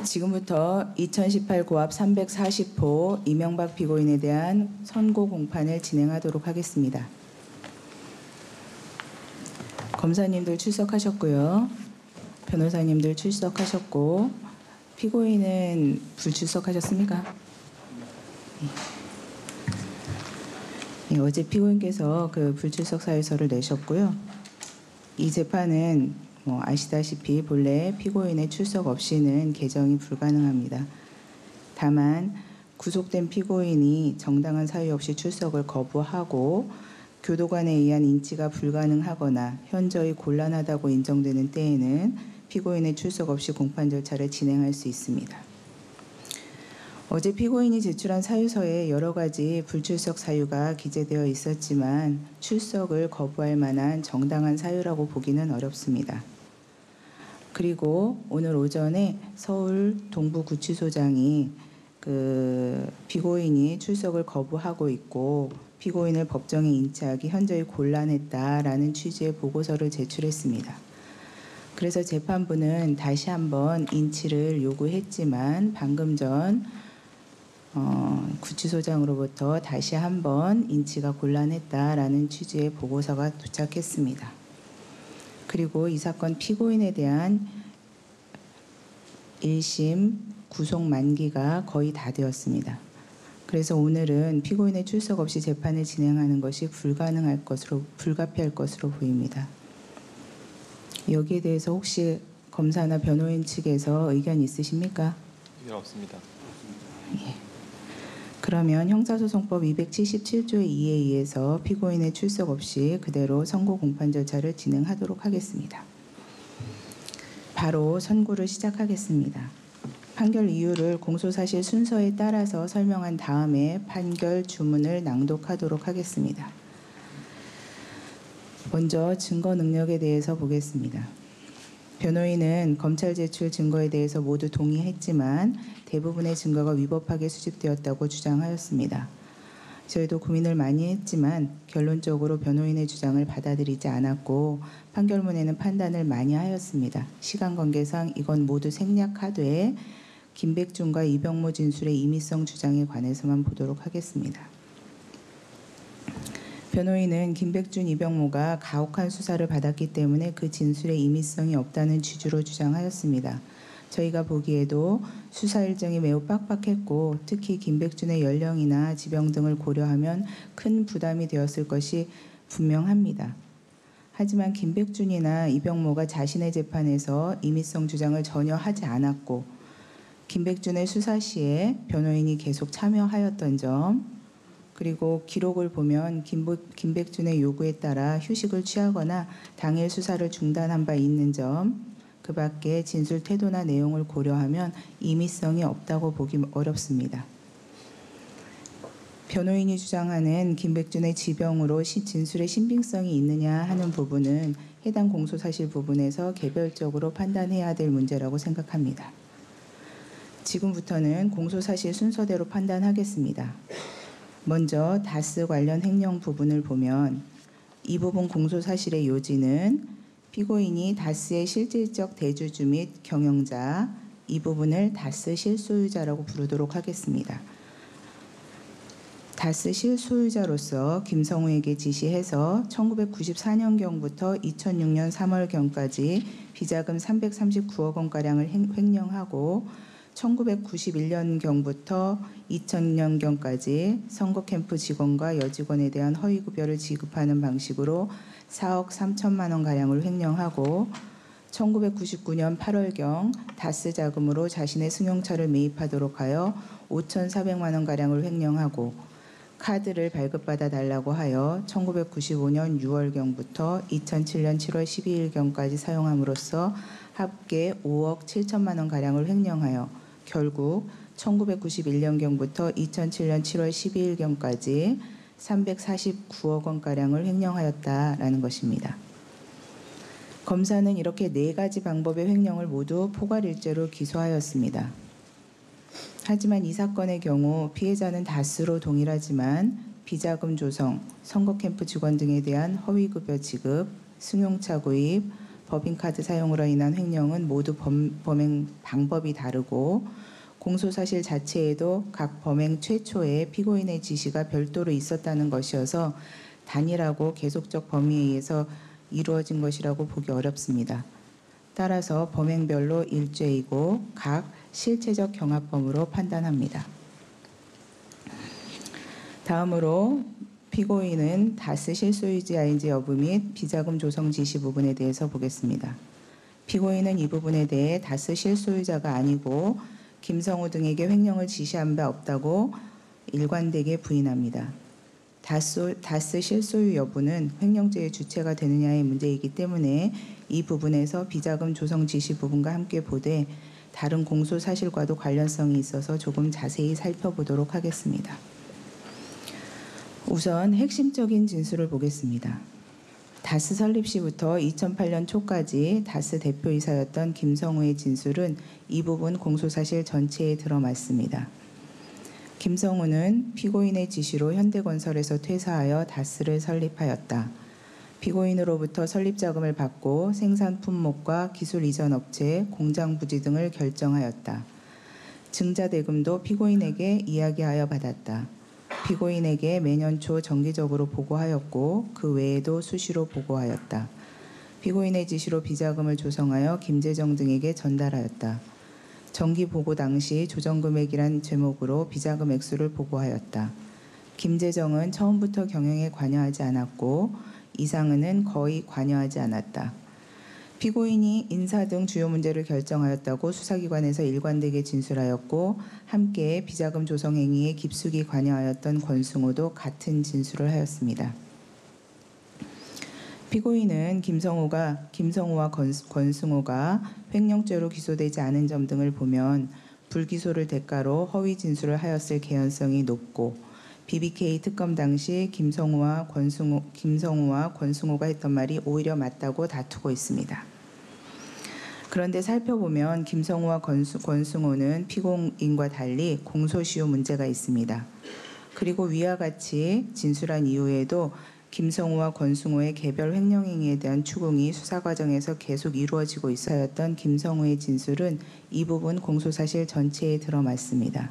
지금부터 2018 고압 340호 이명박 피고인에 대한 선고 공판을 진행하도록 하겠습니다. 검사님들 출석하셨고요. 변호사님들 출석하셨고 피고인은 불출석하셨습니까? 네, 어제 피고인께서 그 불출석 사유서를 내셨고요. 이 재판은 아시다시피 본래 피고인의 출석 없이는 개정이 불가능합니다. 다만 구속된 피고인이 정당한 사유 없이 출석을 거부하고 교도관에 의한 인치가 불가능하거나 현저히 곤란하다고 인정되는 때에는 피고인의 출석 없이 공판 절차를 진행할 수 있습니다. 어제 피고인이 제출한 사유서에 여러 가지 불출석 사유가 기재되어 있었지만 출석을 거부할 만한 정당한 사유라고 보기는 어렵습니다. 그리고 오늘 오전에 서울 동부구치소장이 피고인이 출석을 거부하고 있고 피고인을 법정에 인치하기 현저히 곤란했다라는 취지의 보고서를 제출했습니다. 그래서 재판부는 다시 한번 인치를 요구했지만 방금 전 구치소장으로부터 다시 한번 인치가 곤란했다라는 취지의 보고서가 도착했습니다. 그리고 이 사건 피고인에 대한 1심 구속 만기가 거의 다 되었습니다. 그래서 오늘은 피고인의 출석 없이 재판을 진행하는 것이 불가피할 것으로 보입니다. 여기에 대해서 혹시 검사나 변호인 측에서 의견 있으십니까? 의견 없습니다. 예. 그러면 형사소송법 277조의 2에 의해서 피고인의 출석 없이 그대로 선고 공판 절차를 진행하도록 하겠습니다. 바로 선고를 시작하겠습니다. 판결 이유를 공소사실 순서에 따라서 설명한 다음에 판결 주문을 낭독하도록 하겠습니다. 먼저 증거 능력에 대해서 보겠습니다. 변호인은 검찰 제출 증거에 대해서 모두 동의했지만 대부분의 증거가 위법하게 수집되었다고 주장하였습니다. 저희도 고민을 많이 했지만 결론적으로 변호인의 주장을 받아들이지 않았고 판결문에는 판단을 많이 하였습니다. 시간 관계상 이건 모두 생략하되 김백준과 이병모 진술의 임의성 주장에 관해서만 보도록 하겠습니다. 변호인은 김백준, 이병모가 가혹한 수사를 받았기 때문에 그 진술의 임의성이 없다는 취지로 주장하였습니다. 저희가 보기에도 수사 일정이 매우 빡빡했고 특히 김백준의 연령이나 지병 등을 고려하면 큰 부담이 되었을 것이 분명합니다. 하지만 김백준이나 이병모가 자신의 재판에서 임의성 주장을 전혀 하지 않았고 김백준의 수사 시에 변호인이 계속 참여하였던 점, 그리고 기록을 보면 김백준의 요구에 따라 휴식을 취하거나 당일 수사를 중단한 바 있는 점, 그 밖에 진술 태도나 내용을 고려하면 임의성이 없다고 보기 어렵습니다. 변호인이 주장하는 김백준의 지병으로 진술의 신빙성이 있느냐 하는 부분은 해당 공소사실 부분에서 개별적으로 판단해야 될 문제라고 생각합니다. 지금부터는 공소사실 순서대로 판단하겠습니다. 먼저 다스 관련 횡령 부분을 보면 이 부분 공소사실의 요지는 피고인이 다스의 실질적 대주주 및 경영자, 이 부분을 다스 실소유자라고 부르도록 하겠습니다. 다스 실소유자로서 김성우에게 지시해서 1994년경부터 2006년 3월경까지 비자금 339억 원가량을 횡령하고 1991년경부터 2000년경까지 선거캠프 직원과 여직원에 대한 허위급여를 지급하는 방식으로 4억 3천만 원가량을 횡령하고 1999년 8월경 다스 자금으로 자신의 승용차를 매입하도록 하여 5,400만 원가량을 횡령하고 카드를 발급받아 달라고 하여 1995년 6월경부터 2007년 7월 12일경까지 사용함으로써 합계 5억 7천만 원가량을 횡령하여 결국 1991년경부터 2007년 7월 12일경까지 349억 원가량을 횡령하였다라는 것입니다. 검사는 이렇게 4가지 방법의 횡령을 모두 포괄일죄로 기소하였습니다. 하지만 이 사건의 경우 피해자는 다스로 동일하지만 비자금 조성, 선거캠프 직원 등에 대한 허위급여 지급, 승용차 구입, 법인카드 사용으로 인한 횡령은 모두 범행 방법이 다르고 공소사실 자체에도 각 범행 최초에 피고인의 지시가 별도로 있었다는 것이어서 단일하고 계속적 범위에 의해서 이루어진 것이라고 보기 어렵습니다. 따라서 범행별로 일죄이고 각 실체적 경합범으로 판단합니다. 다음으로 피고인은 다스 실소유지아인지 여부 및 비자금 조성 지시 부분에 대해서 보겠습니다. 피고인은 이 부분에 대해 다스 실소유자가 아니고 김성우 등에게 횡령을 지시한 바 없다고 일관되게 부인합니다. 다스 실소유 여부는 횡령죄의 주체가 되느냐의 문제이기 때문에 이 부분에서 비자금 조성 지시 부분과 함께 보되 다른 공소 사실과도 관련성이 있어서 조금 자세히 살펴보도록 하겠습니다. 우선 핵심적인 진술을 보겠습니다. 다스 설립 시부터 2008년 초까지 다스 대표이사였던 김성우의 진술은 이 부분 공소사실 전체에 들어맞습니다. 김성우는 피고인의 지시로 현대건설에서 퇴사하여 다스를 설립하였다. 피고인으로부터 설립자금을 받고 생산 품목과 기술 이전 업체, 공장 부지 등을 결정하였다. 증자 대금도 피고인에게 이야기하여 받았다. 피고인에게 매년 초 정기적으로 보고하였고 그 외에도 수시로 보고하였다. 피고인의 지시로 비자금을 조성하여 김재정 등에게 전달하였다. 정기 보고 당시 조정금액이란 제목으로 비자금 액수를 보고하였다. 김재정은 처음부터 경영에 관여하지 않았고 이상은은 거의 관여하지 않았다. 피고인이 인사 등 주요 문제를 결정하였다고 수사기관에서 일관되게 진술하였고 함께 비자금 조성 행위에 깊숙이 관여하였던 권승호도 같은 진술을 하였습니다. 피고인은 김성우와 권승호가 횡령죄로 기소되지 않은 점 등을 보면 불기소를 대가로 허위 진술을 하였을 개연성이 높고 BBK 특검 당시 김성우와 권승호가 했던 말이 오히려 맞다고 다투고 있습니다. 그런데 살펴보면 김성우와 권승호는 피고인과 달리 공소시효 문제가 있습니다. 그리고 위와 같이 진술한 이후에도 김성우와 권승호의 개별 횡령 행위에 대한 추궁이 수사 과정에서 계속 이루어지고 있었던 김성우의 진술은 이 부분 공소사실 전체에 들어맞습니다.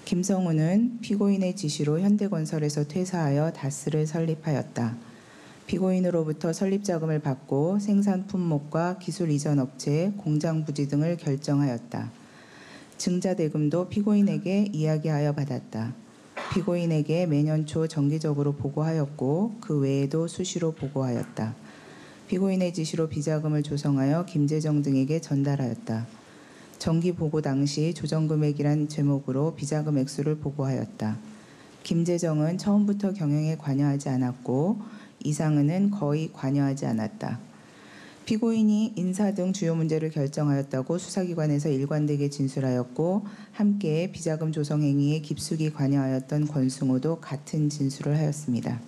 김성우는 피고인의 지시로 현대건설에서 퇴사하여 다스를 설립하였다. 피고인으로부터 설립자금을 받고 생산 품목과 기술 이전 업체, 공장 부지 등을 결정하였다. 증자 대금도 피고인에게 이야기하여 받았다. 피고인에게 매년 초 정기적으로 보고하였고 그 외에도 수시로 보고하였다. 피고인의 지시로 비자금을 조성하여 김재정 등에게 전달하였다. 정기 보고 당시 조정금액이란 제목으로 비자금 액수를 보고하였다. 김재정은 처음부터 경영에 관여하지 않았고 이상은은 거의 관여하지 않았다. 피고인이 인사 등 주요 문제를 결정하였다고 수사기관에서 일관되게 진술하였고 함께 비자금 조성 행위에 깊숙이 관여하였던 권승호도 같은 진술을 하였습니다.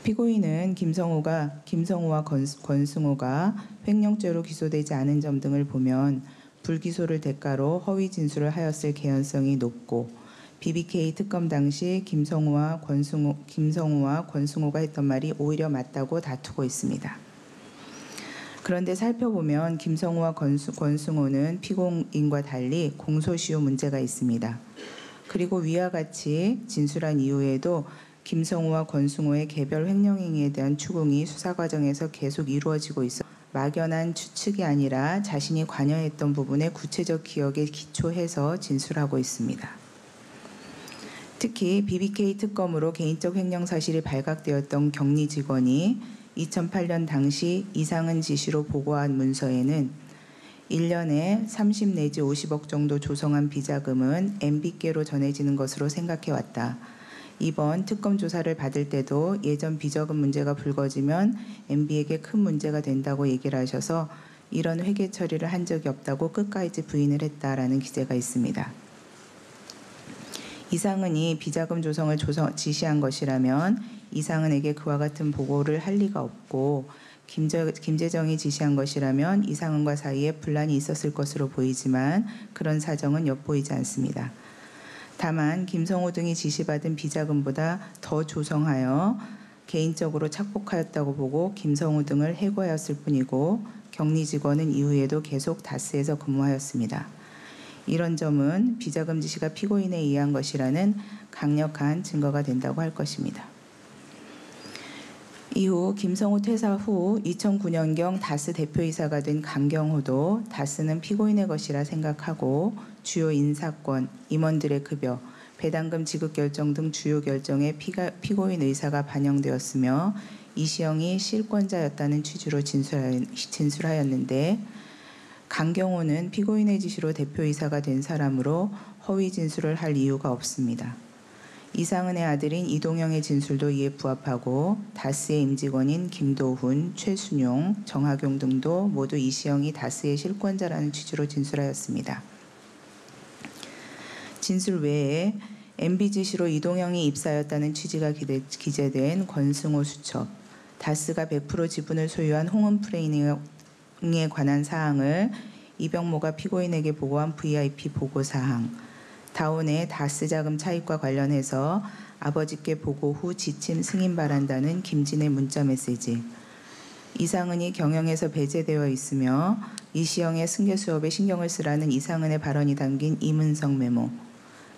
피고인은 김성우와 권승호가 횡령죄로 기소되지 않은 점 등을 보면 불기소를 대가로 허위 진술을 하였을 개연성이 높고 BBK 특검 당시 김성우와 권승호가 했던 말이 오히려 맞다고 다투고 있습니다. 그런데 살펴보면 김성우와 권승호는 피고인과 달리 공소시효 문제가 있습니다. 그리고 위와 같이 진술한 이후에도 김성우와 권승호의 개별 횡령 행위에 대한 추궁이 수사 과정에서 계속 이루어지고 있어 막연한 추측이 아니라 자신이 관여했던 부분의 구체적 기억에 기초해서 진술하고 있습니다. 특히 BBK 특검으로 개인적 횡령 사실이 발각되었던 격리 직원이 2008년 당시 이상은 지시로 보고한 문서에는 1년에 30 내지 50억 정도 조성한 비자금은 MB께로 전해지는 것으로 생각해왔다. 이번 특검 조사를 받을 때도 예전 비자금 문제가 불거지면 MB에게 큰 문제가 된다고 얘기를 하셔서 이런 회계 처리를 한 적이 없다고 끝까지 부인을 했다라는 기재가 있습니다. 이상은이 비자금 조성을 지시한 것이라면 이상은에게 그와 같은 보고를 할 리가 없고 김재정이 지시한 것이라면 이상은과 사이에 분란이 있었을 것으로 보이지만 그런 사정은 엿보이지 않습니다. 다만 김성우 등이 지시받은 비자금보다 더 조성하여 개인적으로 착복하였다고 보고 김성우 등을 해고하였을 뿐이고 격리 직원은 이후에도 계속 다스에서 근무하였습니다. 이런 점은 비자금 지시가 피고인에 의한 것이라는 강력한 증거가 된다고 할 것입니다. 이후 김성우 퇴사 후 2009년경 다스 대표이사가 된 강경호도 다스는 피고인의 것이라 생각하고 주요 인사권, 임원들의 급여, 배당금 지급 결정 등 주요 결정에 피고인 의사가 반영되었으며 이시영이 실권자였다는 취지로 진술하였는데 강경호는 피고인의 지시로 대표이사가 된 사람으로 허위 진술을 할 이유가 없습니다. 이상은의 아들인 이동영의 진술도 이에 부합하고 다스의 임직원인 김도훈, 최순용, 정학용 등도 모두 이시영이 다스의 실권자라는 취지로 진술하였습니다. 진술 외에 MB 지시로 이동영이 입사하였다는 취지가 기재된 권승호 수첩, 다스가 100% 지분을 소유한 홍은프레이닝에 관한 사항을 이병모가 피고인에게 보고한 VIP 보고사항, 다온의 다스 자금 차입과 관련해서 아버지께 보고 후 지침 승인 바란다는 김진의 문자 메시지, 이상은이 경영에서 배제되어 있으며 이시영의 승계 수업에 신경을 쓰라는 이상은의 발언이 담긴 이문성 메모,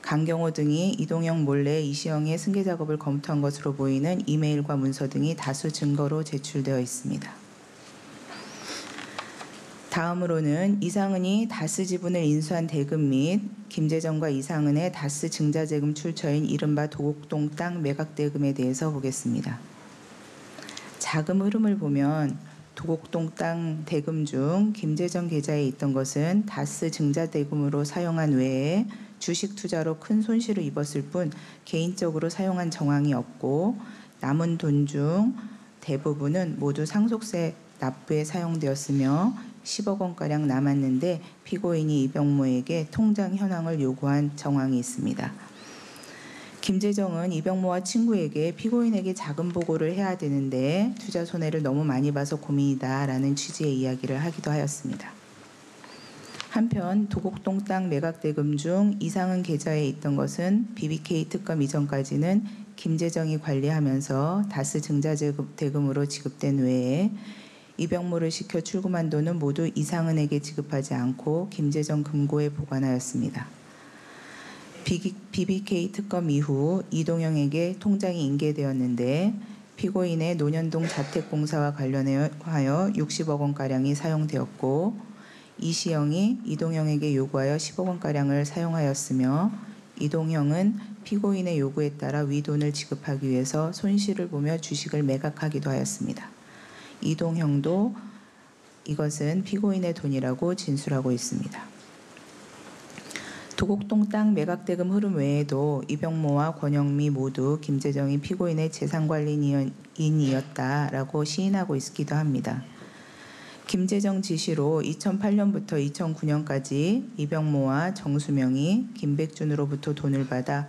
강경호 등이 이동영 몰래 이시영의 승계 작업을 검토한 것으로 보이는 이메일과 문서 등이 다수 증거로 제출되어 있습니다. 다음으로는 이상은이 다스 지분을 인수한 대금 및 김재정과 이상은의 다스 증자재금 출처인 이른바 도곡동 땅 매각 대금에 대해서 보겠습니다. 자금 흐름을 보면 도곡동 땅 대금 중 김재정 계좌에 있던 것은 다스 증자대금으로 사용한 외에 주식 투자로 큰 손실을 입었을 뿐 개인적으로 사용한 정황이 없고 남은 돈 중 대부분은 모두 상속세 납부에 사용되었으며 10억 원가량 남았는데 피고인이 이병모에게 통장 현황을 요구한 정황이 있습니다. 김재정은 이병모와 친구에게 피고인에게 자금 보고를 해야 되는데 투자 손해를 너무 많이 봐서 고민이다라는 취지의 이야기를 하기도 하였습니다. 한편 도곡동 땅 매각 대금 중 이상은 계좌에 있던 것은 BBK 특검 이전까지는 김재정이 관리하면서 다스 증자대금으로 지급된 외에 이병모를 시켜 출금한 돈은 모두 이상은에게 지급하지 않고 김재정 금고에 보관하였습니다. BBK 특검 이후 이동영에게 통장이 인계되었는데 피고인의 논현동 자택공사와 관련하여 60억 원가량이 사용되었고 이시영이 이동영에게 요구하여 10억 원가량을 사용하였으며 이동영은 피고인의 요구에 따라 위 돈을 지급하기 위해서 손실을 보며 주식을 매각하기도 하였습니다. 이동형도 이것은 피고인의 돈이라고 진술하고 있습니다. 도곡동 땅 매각대금 흐름 외에도 이병모와 권영미 모두 김재정이 피고인의 재산관리인이었다라고 시인하고 있기도 합니다. 김재정 지시로 2008년부터 2009년까지 이병모와 정수명이 김백준으로부터 돈을 받아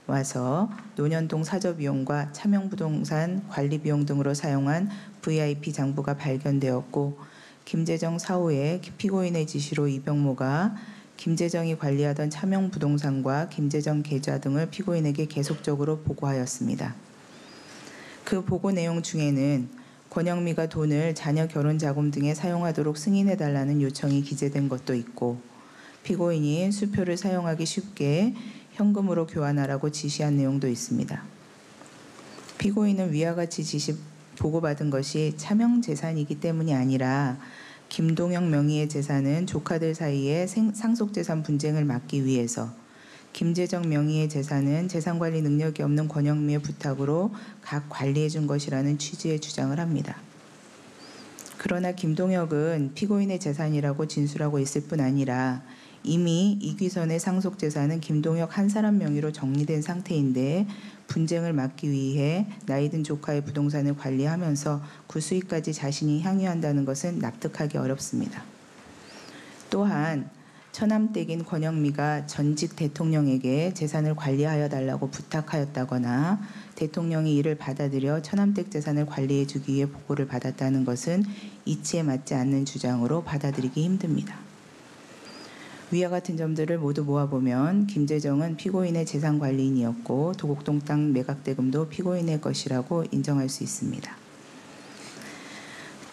와서 논현동 사저비용과 차명부동산 관리비용 등으로 사용한 VIP 장부가 발견되었고 김재정 사후에 피고인의 지시로 이병모가 김재정이 관리하던 차명부동산과 김재정 계좌 등을 피고인에게 계속적으로 보고하였습니다. 그 보고 내용 중에는 권영미가 돈을 자녀 결혼 자금 등에 사용하도록 승인해달라는 요청이 기재된 것도 있고 피고인이 수표를 사용하기 쉽게 현금으로 교환하라고 지시한 내용도 있습니다. 피고인은 위와 같이 지시 보고받은 것이 차명 재산이기 때문이 아니라 김동영 명의의 재산은 조카들 사이에 상속재산 분쟁을 막기 위해서 김재정 명의의 재산은 재산관리 능력이 없는 권영미의 부탁으로 각 관리해 준 것이라는 취지의 주장을 합니다. 그러나 김동혁은 피고인의 재산이라고 진술하고 있을 뿐 아니라 이미 이귀선의 상속재산은 김동혁 한 사람 명의로 정리된 상태인데 분쟁을 막기 위해 나이든 조카의 부동산을 관리하면서 그 수익까지 자신이 향유한다는 것은 납득하기 어렵습니다. 또한 처남댁인 권영미가 전직 대통령에게 재산을 관리하여 달라고 부탁하였다거나 대통령이 이를 받아들여 처남댁 재산을 관리해 주기 위해 보고를 받았다는 것은 이치에 맞지 않는 주장으로 받아들이기 힘듭니다. 위와 같은 점들을 모두 모아보면 김재정은 피고인의 재산관리인이었고 도곡동 땅 매각대금도 피고인의 것이라고 인정할 수 있습니다.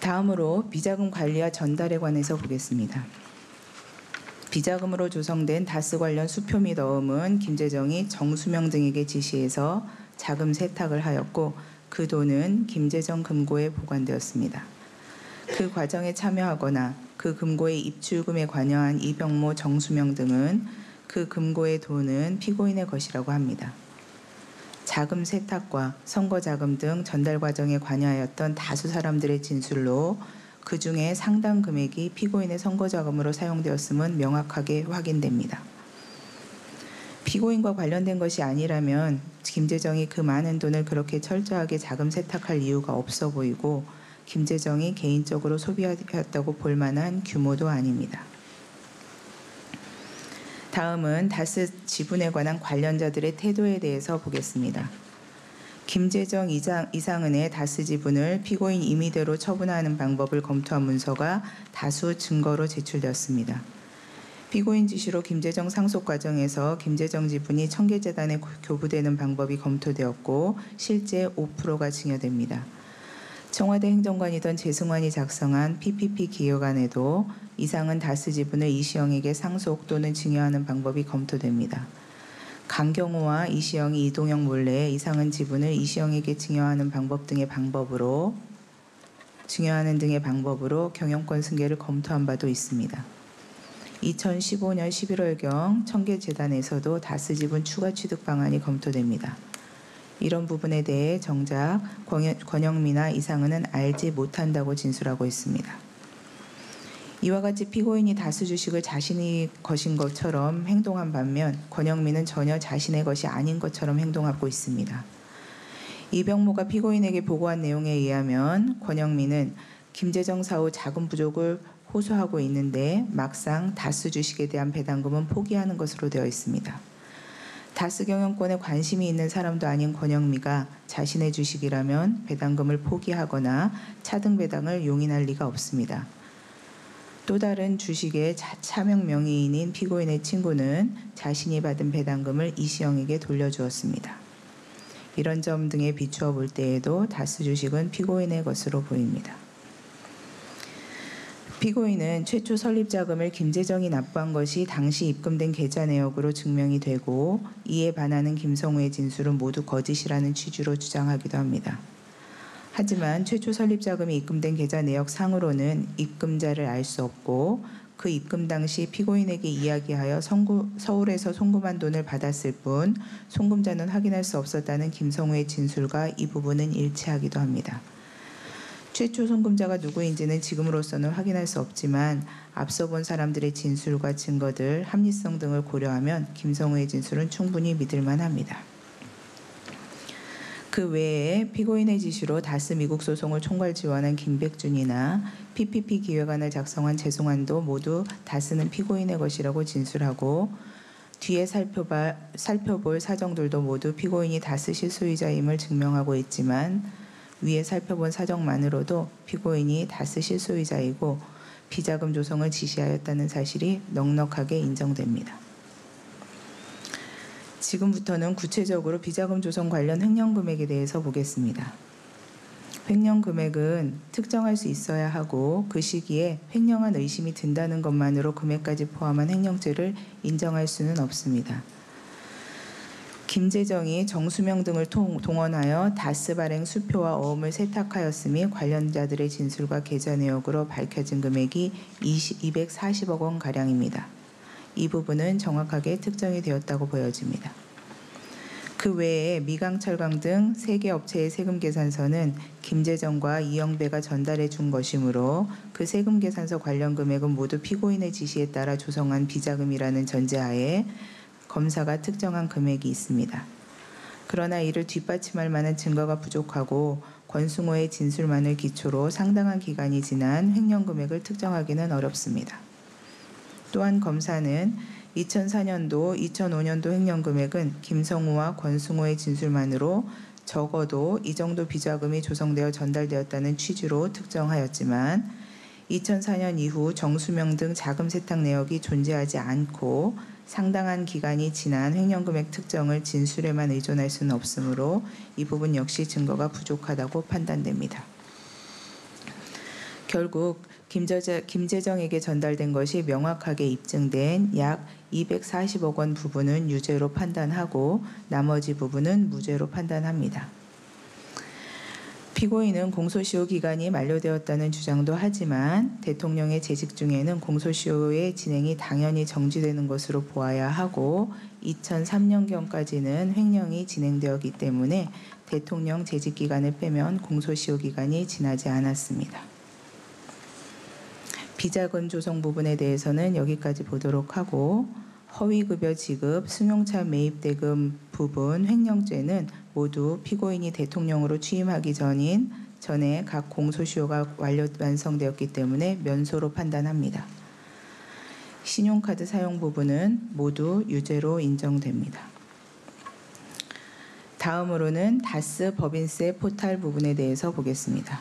다음으로 비자금 관리와 전달에 관해서 보겠습니다. 비자금으로 조성된 다스 관련 수표 및 어음은 김재정이 정수명 등에게 지시해서 자금 세탁을 하였고 그 돈은 김재정 금고에 보관되었습니다. 그 과정에 참여하거나 그 금고의 입출금에 관여한 이병모, 정수명 등은 그 금고의 돈은 피고인의 것이라고 합니다. 자금 세탁과 선거자금 등 전달 과정에 관여하였던 다수 사람들의 진술로 그 중에 상당 금액이 피고인의 선거자금으로 사용되었음은 명확하게 확인됩니다. 피고인과 관련된 것이 아니라면 김재정이 그 많은 돈을 그렇게 철저하게 자금 세탁할 이유가 없어 보이고 김재정이 개인적으로 소비하였다고 볼 만한 규모도 아닙니다. 다음은 다스 지분에 관한 관련자들의 태도에 대해서 보겠습니다. 김재정 이상은의 다스 지분을 피고인 임의대로 처분하는 방법을 검토한 문서가 다수 증거로 제출되었습니다. 피고인 지시로 김재정 상속 과정에서 김재정 지분이 청계재단에 교부되는 방법이 검토되었고 실제 5%가 증여됩니다. 청와대 행정관이던 재승환이 작성한 PPP 기획안에도 이상은 다스 지분을 이시영에게 상속 또는 증여하는 방법이 검토됩니다. 강경호와 이시영이 이동영 몰래 이상은 지분을 이시영에게 증여하는 등의 방법으로 경영권 승계를 검토한 바도 있습니다. 2015년 11월경 청계재단에서도 다스 지분 추가 취득 방안이 검토됩니다. 이런 부분에 대해 정작 권영미나 이상은은 알지 못한다고 진술하고 있습니다. 이와 같이 피고인이 다스 주식을 자신의 것인 것처럼 행동한 반면 권영미는 전혀 자신의 것이 아닌 것처럼 행동하고 있습니다. 이병모가 피고인에게 보고한 내용에 의하면 권영미는 김재정 사후 자금 부족을 호소하고 있는데 막상 다스 주식에 대한 배당금은 포기하는 것으로 되어 있습니다. 다스 경영권에 관심이 있는 사람도 아닌 권영미가 자신의 주식이라면 배당금을 포기하거나 차등 배당을 용인할 리가 없습니다. 또 다른 주식의 차명 명의인인 피고인의 친구는 자신이 받은 배당금을 이시영에게 돌려주었습니다. 이런 점 등에 비추어 볼 때에도 다스 주식은 피고인의 것으로 보입니다. 피고인은 최초 설립 자금을 김재정이 납부한 것이 당시 입금된 계좌 내역으로 증명이 되고 이에 반하는 김성우의 진술은 모두 거짓이라는 취지로 주장하기도 합니다. 하지만 최초 설립 자금이 입금된 계좌 내역상으로는 입금자를 알 수 없고 그 입금 당시 피고인에게 이야기하여 서울에서 송금한 돈을 받았을 뿐 송금자는 확인할 수 없었다는 김성우의 진술과 이 부분은 일치하기도 합니다. 최초 송금자가 누구인지는 지금으로서는 확인할 수 없지만 앞서 본 사람들의 진술과 증거들, 합리성 등을 고려하면 김성우의 진술은 충분히 믿을 만합니다. 그 외에 피고인의 지시로 다스 미국 소송을 총괄 지원한 김백준이나 PPP 기획안을 작성한 재승환도 모두 다스는 피고인의 것이라고 진술하고 뒤에 살펴볼 사정들도 모두 피고인이 다스 실소유자임을 증명하고 있지만 위에 살펴본 사정만으로도 피고인이 다스 실소유자이고 비자금 조성을 지시하였다는 사실이 넉넉하게 인정됩니다. 지금부터는 구체적으로 비자금 조성 관련 횡령 금액에 대해서 보겠습니다. 횡령 금액은 특정할 수 있어야 하고 그 시기에 횡령한 의심이 든다는 것만으로 금액까지 포함한 횡령죄를 인정할 수는 없습니다. 김재정이 정수명 등을 동원하여 다스 발행 수표와 어음을 세탁하였음이 관련자들의 진술과 계좌 내역으로 밝혀진 금액이 240억 원가량입니다. 이 부분은 정확하게 특정이 되었다고 보여집니다. 그 외에 미강철강 등 3개 업체의 세금 계산서는 김재정과 이영배가 전달해 준 것이므로 그 세금 계산서 관련 금액은 모두 피고인의 지시에 따라 조성한 비자금이라는 전제하에 검사가 특정한 금액이 있습니다. 그러나 이를 뒷받침할 만한 증거가 부족하고 권승호의 진술만을 기초로 상당한 기간이 지난 횡령 금액을 특정하기는 어렵습니다. 또한 검사는 2004년도, 2005년도 횡령 금액은 김성우와 권승호의 진술만으로 적어도 이 정도 비자금이 조성되어 전달되었다는 취지로 특정하였지만 2004년 이후 정수명 등 자금 세탁 내역이 존재하지 않고 상당한 기간이 지난 횡령금액 특정을 진술에만 의존할 수는 없으므로 이 부분 역시 증거가 부족하다고 판단됩니다. 결국 김재정에게 전달된 것이 명확하게 입증된 약 240억 원 부분은 유죄로 판단하고 나머지 부분은 무죄로 판단합니다. 피고인은 공소시효 기간이 만료되었다는 주장도 하지만 대통령의 재직 중에는 공소시효의 진행이 당연히 정지되는 것으로 보아야 하고 2003년경까지는 횡령이 진행되었기 때문에 대통령 재직 기간을 빼면 공소시효 기간이 지나지 않았습니다. 비자금 조성 부분에 대해서는 여기까지 보도록 하고 허위급여 지급, 승용차 매입 대금 부분 횡령죄는 모두 피고인이 대통령으로 취임하기 전에 각 공소시효가 완성되었기 때문에 면소로 판단합니다. 신용카드 사용 부분은 모두 유죄로 인정됩니다. 다음으로는 다스 법인세 포탈 부분에 대해서 보겠습니다.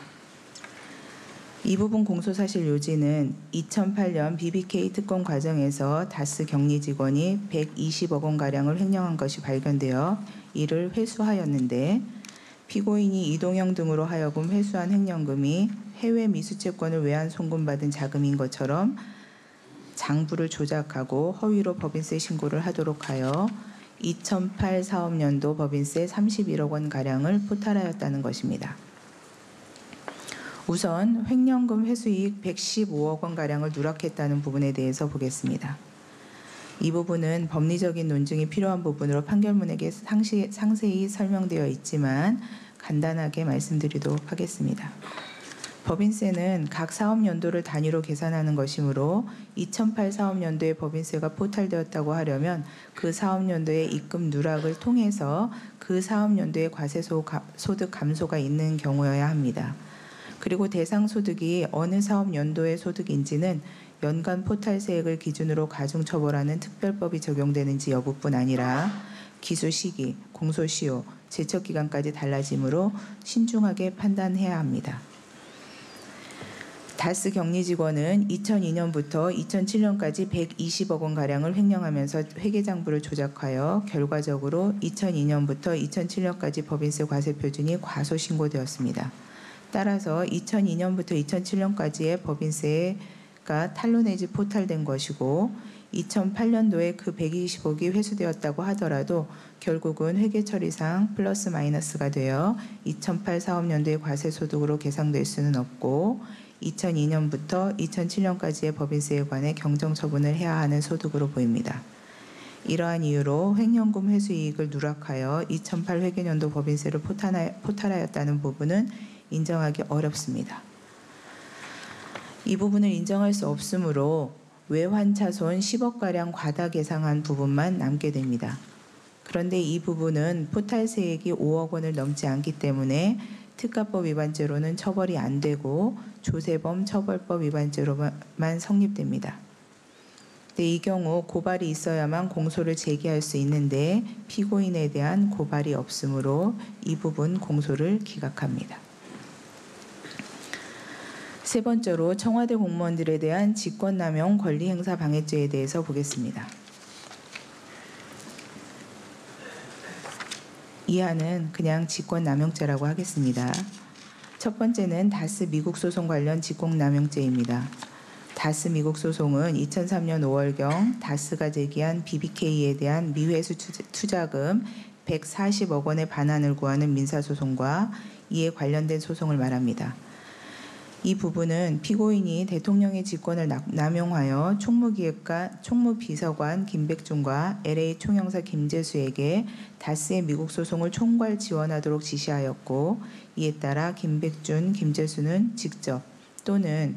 이 부분 공소사실 요지는 2008년 BBK 특검 과정에서 다스 격리 직원이 120억 원가량을 횡령한 것이 발견되어 이를 회수하였는데 피고인이 이동영 등으로 하여금 회수한 횡령금이 해외 미수채권을 외환 송금받은 자금인 것처럼 장부를 조작하고 허위로 법인세 신고를 하도록 하여 2008 사업년도 법인세 31억 원가량을 포탈하였다는 것입니다. 우선 횡령금 회수이익 115억 원가량을 누락했다는 부분에 대해서 보겠습니다. 이 부분은 법리적인 논증이 필요한 부분으로 판결문에게 상세히 설명되어 있지만 간단하게 말씀드리도록 하겠습니다. 법인세는 각 사업연도를 단위로 계산하는 것이므로 2008 사업연도에 법인세가 포탈되었다고 하려면 그 사업연도의 입금 누락을 통해서 그 사업연도의 과세소득 감소가 있는 경우여야 합니다. 그리고 대상 소득이 어느 사업 연도의 소득인지는 연간 포탈세액을 기준으로 가중처벌하는 특별법이 적용되는지 여부뿐 아니라 기소 시기, 공소시효, 제척기간까지 달라지므로 신중하게 판단해야 합니다. 다스 격리 직원은 2002년부터 2007년까지 120억 원가량을 횡령하면서 회계장부를 조작하여 결과적으로 2002년부터 2007년까지 법인세 과세표준이 과소신고되었습니다. 따라서 2002년부터 2007년까지의 법인세가 탄로 내지 포탈된 것이고 2008년도에 그 120억이 회수되었다고 하더라도 결국은 회계처리상 플러스 마이너스가 되어 2008 사업연도의 과세소득으로 계상될 수는 없고 2002년부터 2007년까지의 법인세에 관해 경정처분을 해야 하는 소득으로 보입니다. 이러한 이유로 횡령금 회수이익을 누락하여 2008 회계연도 법인세를 포탈하였다는 부분은 인정하기 어렵습니다. 이 부분을 인정할 수 없으므로 외환차손 10억가량 과다 계상한 부분만 남게 됩니다. 그런데 이 부분은 포탈세액이 5억 원을 넘지 않기 때문에 특가법 위반죄로는 처벌이 안 되고 조세범 처벌법 위반죄로만 성립됩니다. 이 경우 고발이 있어야만 공소를 제기할 수 있는데 피고인에 대한 고발이 없으므로 이 부분 공소를 기각합니다. 세 번째로 청와대 공무원들에 대한 직권남용 권리행사 방해죄에 대해서 보겠습니다. 이하는 그냥 직권남용죄라고 하겠습니다. 첫 번째는 다스 미국 소송 관련 직권남용죄입니다. 다스 미국 소송은 2003년 5월경 다스가 제기한 BBK에 대한 미회수 투자금 140억 원의 반환을 구하는 민사소송과 이에 관련된 소송을 말합니다. 이 부분은 피고인이 대통령의 직권을 남용하여 총무기획관, 총무비서관 김백준과 LA 총영사 김재수에게 다스의 미국 소송을 총괄 지원하도록 지시하였고 이에 따라 김백준, 김재수는 직접 또는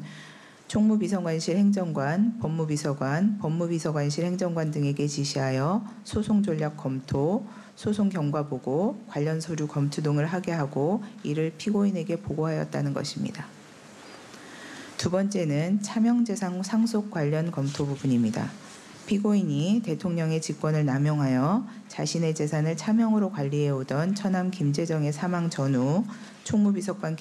총무비서관실 행정관, 법무비서관, 법무비서관실 행정관 등에게 지시하여 소송 전략 검토, 소송 경과 보고, 관련 서류 검토 등을 하게 하고 이를 피고인에게 보고하였다는 것입니다. 두 번째는 차명재산 상속 관련 검토 부분입니다. 피고인이 대통령의 직권을 남용하여 자신의 재산을 차명으로 관리해오던 처남 김재정의 사망 전후 총무비서관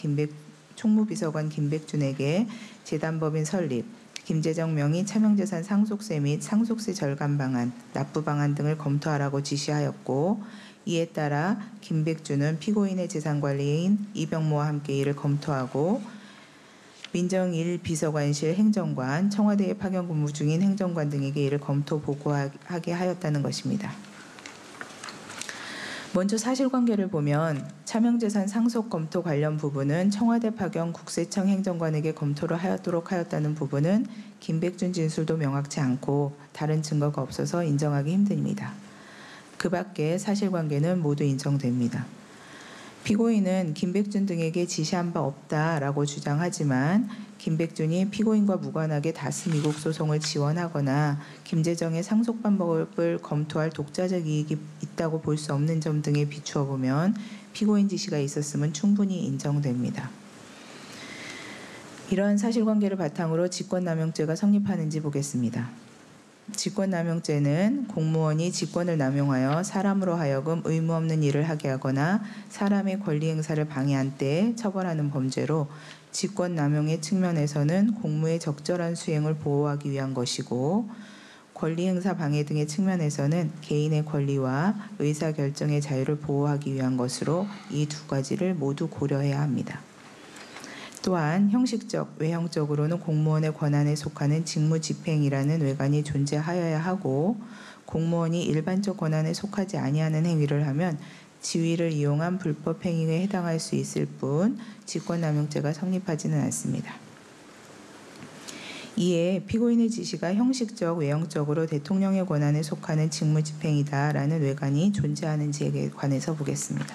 총무비서관 김백준에게 재단법인 설립, 김재정 명의 차명재산 상속세 및 상속세 절감 방안, 납부 방안 등을 검토하라고 지시하였고, 이에 따라 김백준은 피고인의 재산관리인 이병모와 함께 이를 검토하고 민정 1 비서관실 행정관, 청와대에 파견 근무 중인 행정관 등에게 이를 검토 보고하게 하였다는 것입니다. 먼저 사실관계를 보면 차명재산 상속 검토 관련 부분은 청와대 파견 국세청 행정관에게 검토를 하도록 하였다는 부분은 김백준 진술도 명확치 않고 다른 증거가 없어서 인정하기 힘듭니다. 그 밖에 사실관계는 모두 인정됩니다. 피고인은 김백준 등에게 지시한 바 없다라고 주장하지만 김백준이 피고인과 무관하게 다스 미국 소송을 지원하거나 김재정의 상속 방법을 검토할 독자적 이익이 있다고 볼 수 없는 점 등에 비추어 보면 피고인 지시가 있었음은 충분히 인정됩니다. 이러한 사실관계를 바탕으로 직권남용죄가 성립하는지 보겠습니다. 직권남용죄는 공무원이 직권을 남용하여 사람으로 하여금 의무 없는 일을 하게 하거나 사람의 권리 행사를 방해한 때에 처벌하는 범죄로 직권남용의 측면에서는 공무의 적절한 수행을 보호하기 위한 것이고 권리 행사 방해 등의 측면에서는 개인의 권리와 의사결정의 자유를 보호하기 위한 것으로 이 두 가지를 모두 고려해야 합니다. 또한 형식적, 외형적으로는 공무원의 권한에 속하는 직무집행이라는 외관이 존재하여야 하고 공무원이 일반적 권한에 속하지 아니하는 행위를 하면 지위를 이용한 불법 행위에 해당할 수 있을 뿐 직권남용죄가 성립하지는 않습니다. 이에 피고인의 지시가 형식적, 외형적으로 대통령의 권한에 속하는 직무집행이다라는 외관이 존재하는지에 관해서 보겠습니다.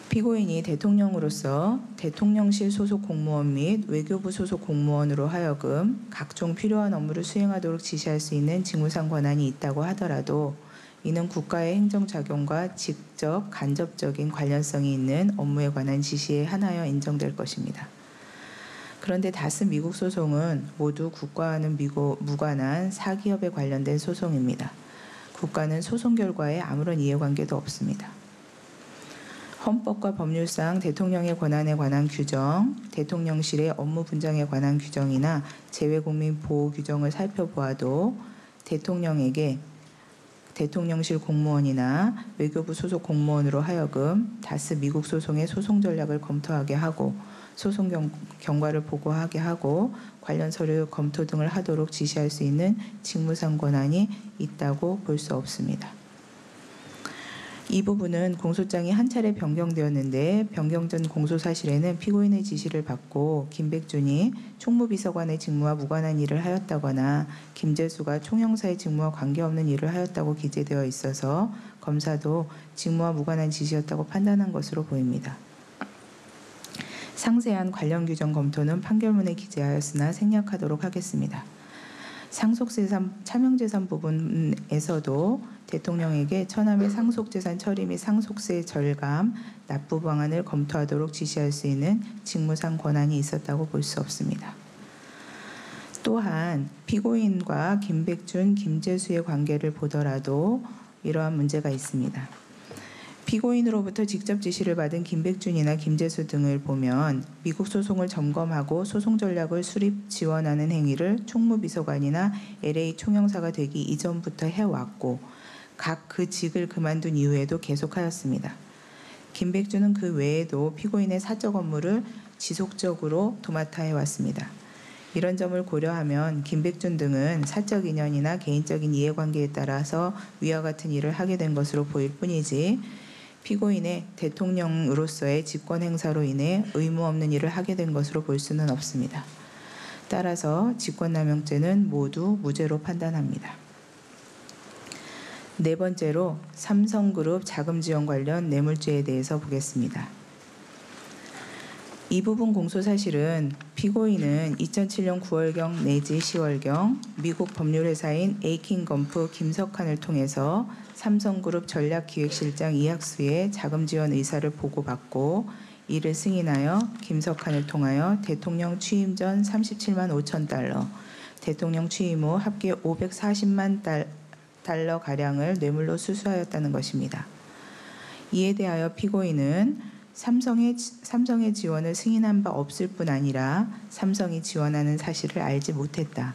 피고인이 대통령으로서 대통령실 소속 공무원 및 외교부 소속 공무원으로 하여금 각종 필요한 업무를 수행하도록 지시할 수 있는 직무상 권한이 있다고 하더라도 이는 국가의 행정작용과 직접, 간접적인 관련성이 있는 업무에 관한 지시에 한하여 인정될 것입니다. 그런데 다스 미국 소송은 모두 국가와는 무관한 사기업에 관련된 소송입니다. 국가는 소송 결과에 아무런 이해관계도 없습니다. 헌법과 법률상 대통령의 권한에 관한 규정, 대통령실의 업무 분장에 관한 규정이나 재외국민 보호 규정을 살펴보아도 대통령에게 대통령실 공무원이나 외교부 소속 공무원으로 하여금 다스 미국 소송의 소송 전략을 검토하게 하고 소송 경과를 보고하게 하고 관련 서류 검토 등을 하도록 지시할 수 있는 직무상 권한이 있다고 볼 수 없습니다. 이 부분은 공소장이 한 차례 변경되었는데 변경 전 공소 사실에는 피고인의 지시를 받고 김백준이 총무비서관의 직무와 무관한 일을 하였다거나 김재수가 총영사의 직무와 관계없는 일을 하였다고 기재되어 있어서 검사도 직무와 무관한 지시였다고 판단한 것으로 보입니다. 상세한 관련 규정 검토는 판결문에 기재하였으나 생략하도록 하겠습니다. 상속재산, 차명재산 부분에서도 대통령에게 처남의 상속재산 처리 및 상속세 절감, 납부 방안을 검토하도록 지시할 수 있는 직무상 권한이 있었다고 볼 수 없습니다. 또한 피고인과 김백준, 김재수의 관계를 보더라도 이러한 문제가 있습니다. 피고인으로부터 직접 지시를 받은 김백준이나 김재수 등을 보면 미국 소송을 점검하고 소송 전략을 수립 지원하는 행위를 총무비서관이나 LA 총영사가 되기 이전부터 해왔고 각 그 직을 그만둔 이후에도 계속하였습니다. 김백준은 그 외에도 피고인의 사적 업무를 지속적으로 도맡아 해왔습니다. 이런 점을 고려하면 김백준 등은 사적 인연이나 개인적인 이해관계에 따라서 위와 같은 일을 하게 된 것으로 보일 뿐이지 피고인의 대통령으로서의 직권 행사로 인해 의무 없는 일을 하게 된 것으로 볼 수는 없습니다. 따라서 직권남용죄는 모두 무죄로 판단합니다. 네 번째로 삼성그룹 자금지원 관련 뇌물죄에 대해서 보겠습니다. 이 부분 공소사실은 피고인은 2007년 9월경 내지 10월경 미국 법률회사인 에이킹건프 김석환을 통해서 삼성그룹 전략기획실장 이학수의 자금지원 의사를 보고받고 이를 승인하여 김석환을 통하여 대통령 취임 전 37만 5천 달러, 대통령 취임 후 합계 540만 달러가량을 뇌물로 수수하였다는 것입니다. 이에 대하여 피고인은 삼성의 지원을 승인한 바 없을 뿐 아니라 삼성이 지원하는 사실을 알지 못했다.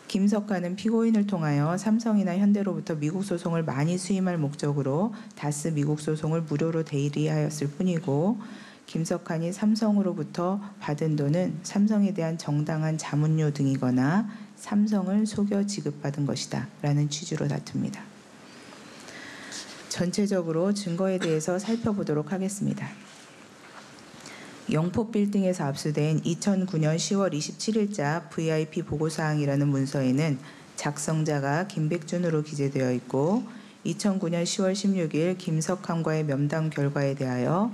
김석환은 피고인을 통하여 삼성이나 현대로부터 미국 소송을 많이 수임할 목적으로 다스 미국 소송을 무료로 대리하였을 뿐이고, 김석환이 삼성으로부터 받은 돈은 삼성에 대한 정당한 자문료 등이거나 삼성을 속여 지급받은 것이다 라는 취지로 다툽니다. 전체적으로 증거에 대해서 살펴보도록 하겠습니다. 영포빌딩에서 압수된 2009년 10월 27일자 VIP 보고사항이라는 문서에는 작성자가 김백준으로 기재되어 있고, 2009년 10월 16일 김석환과의 면담 결과에 대하여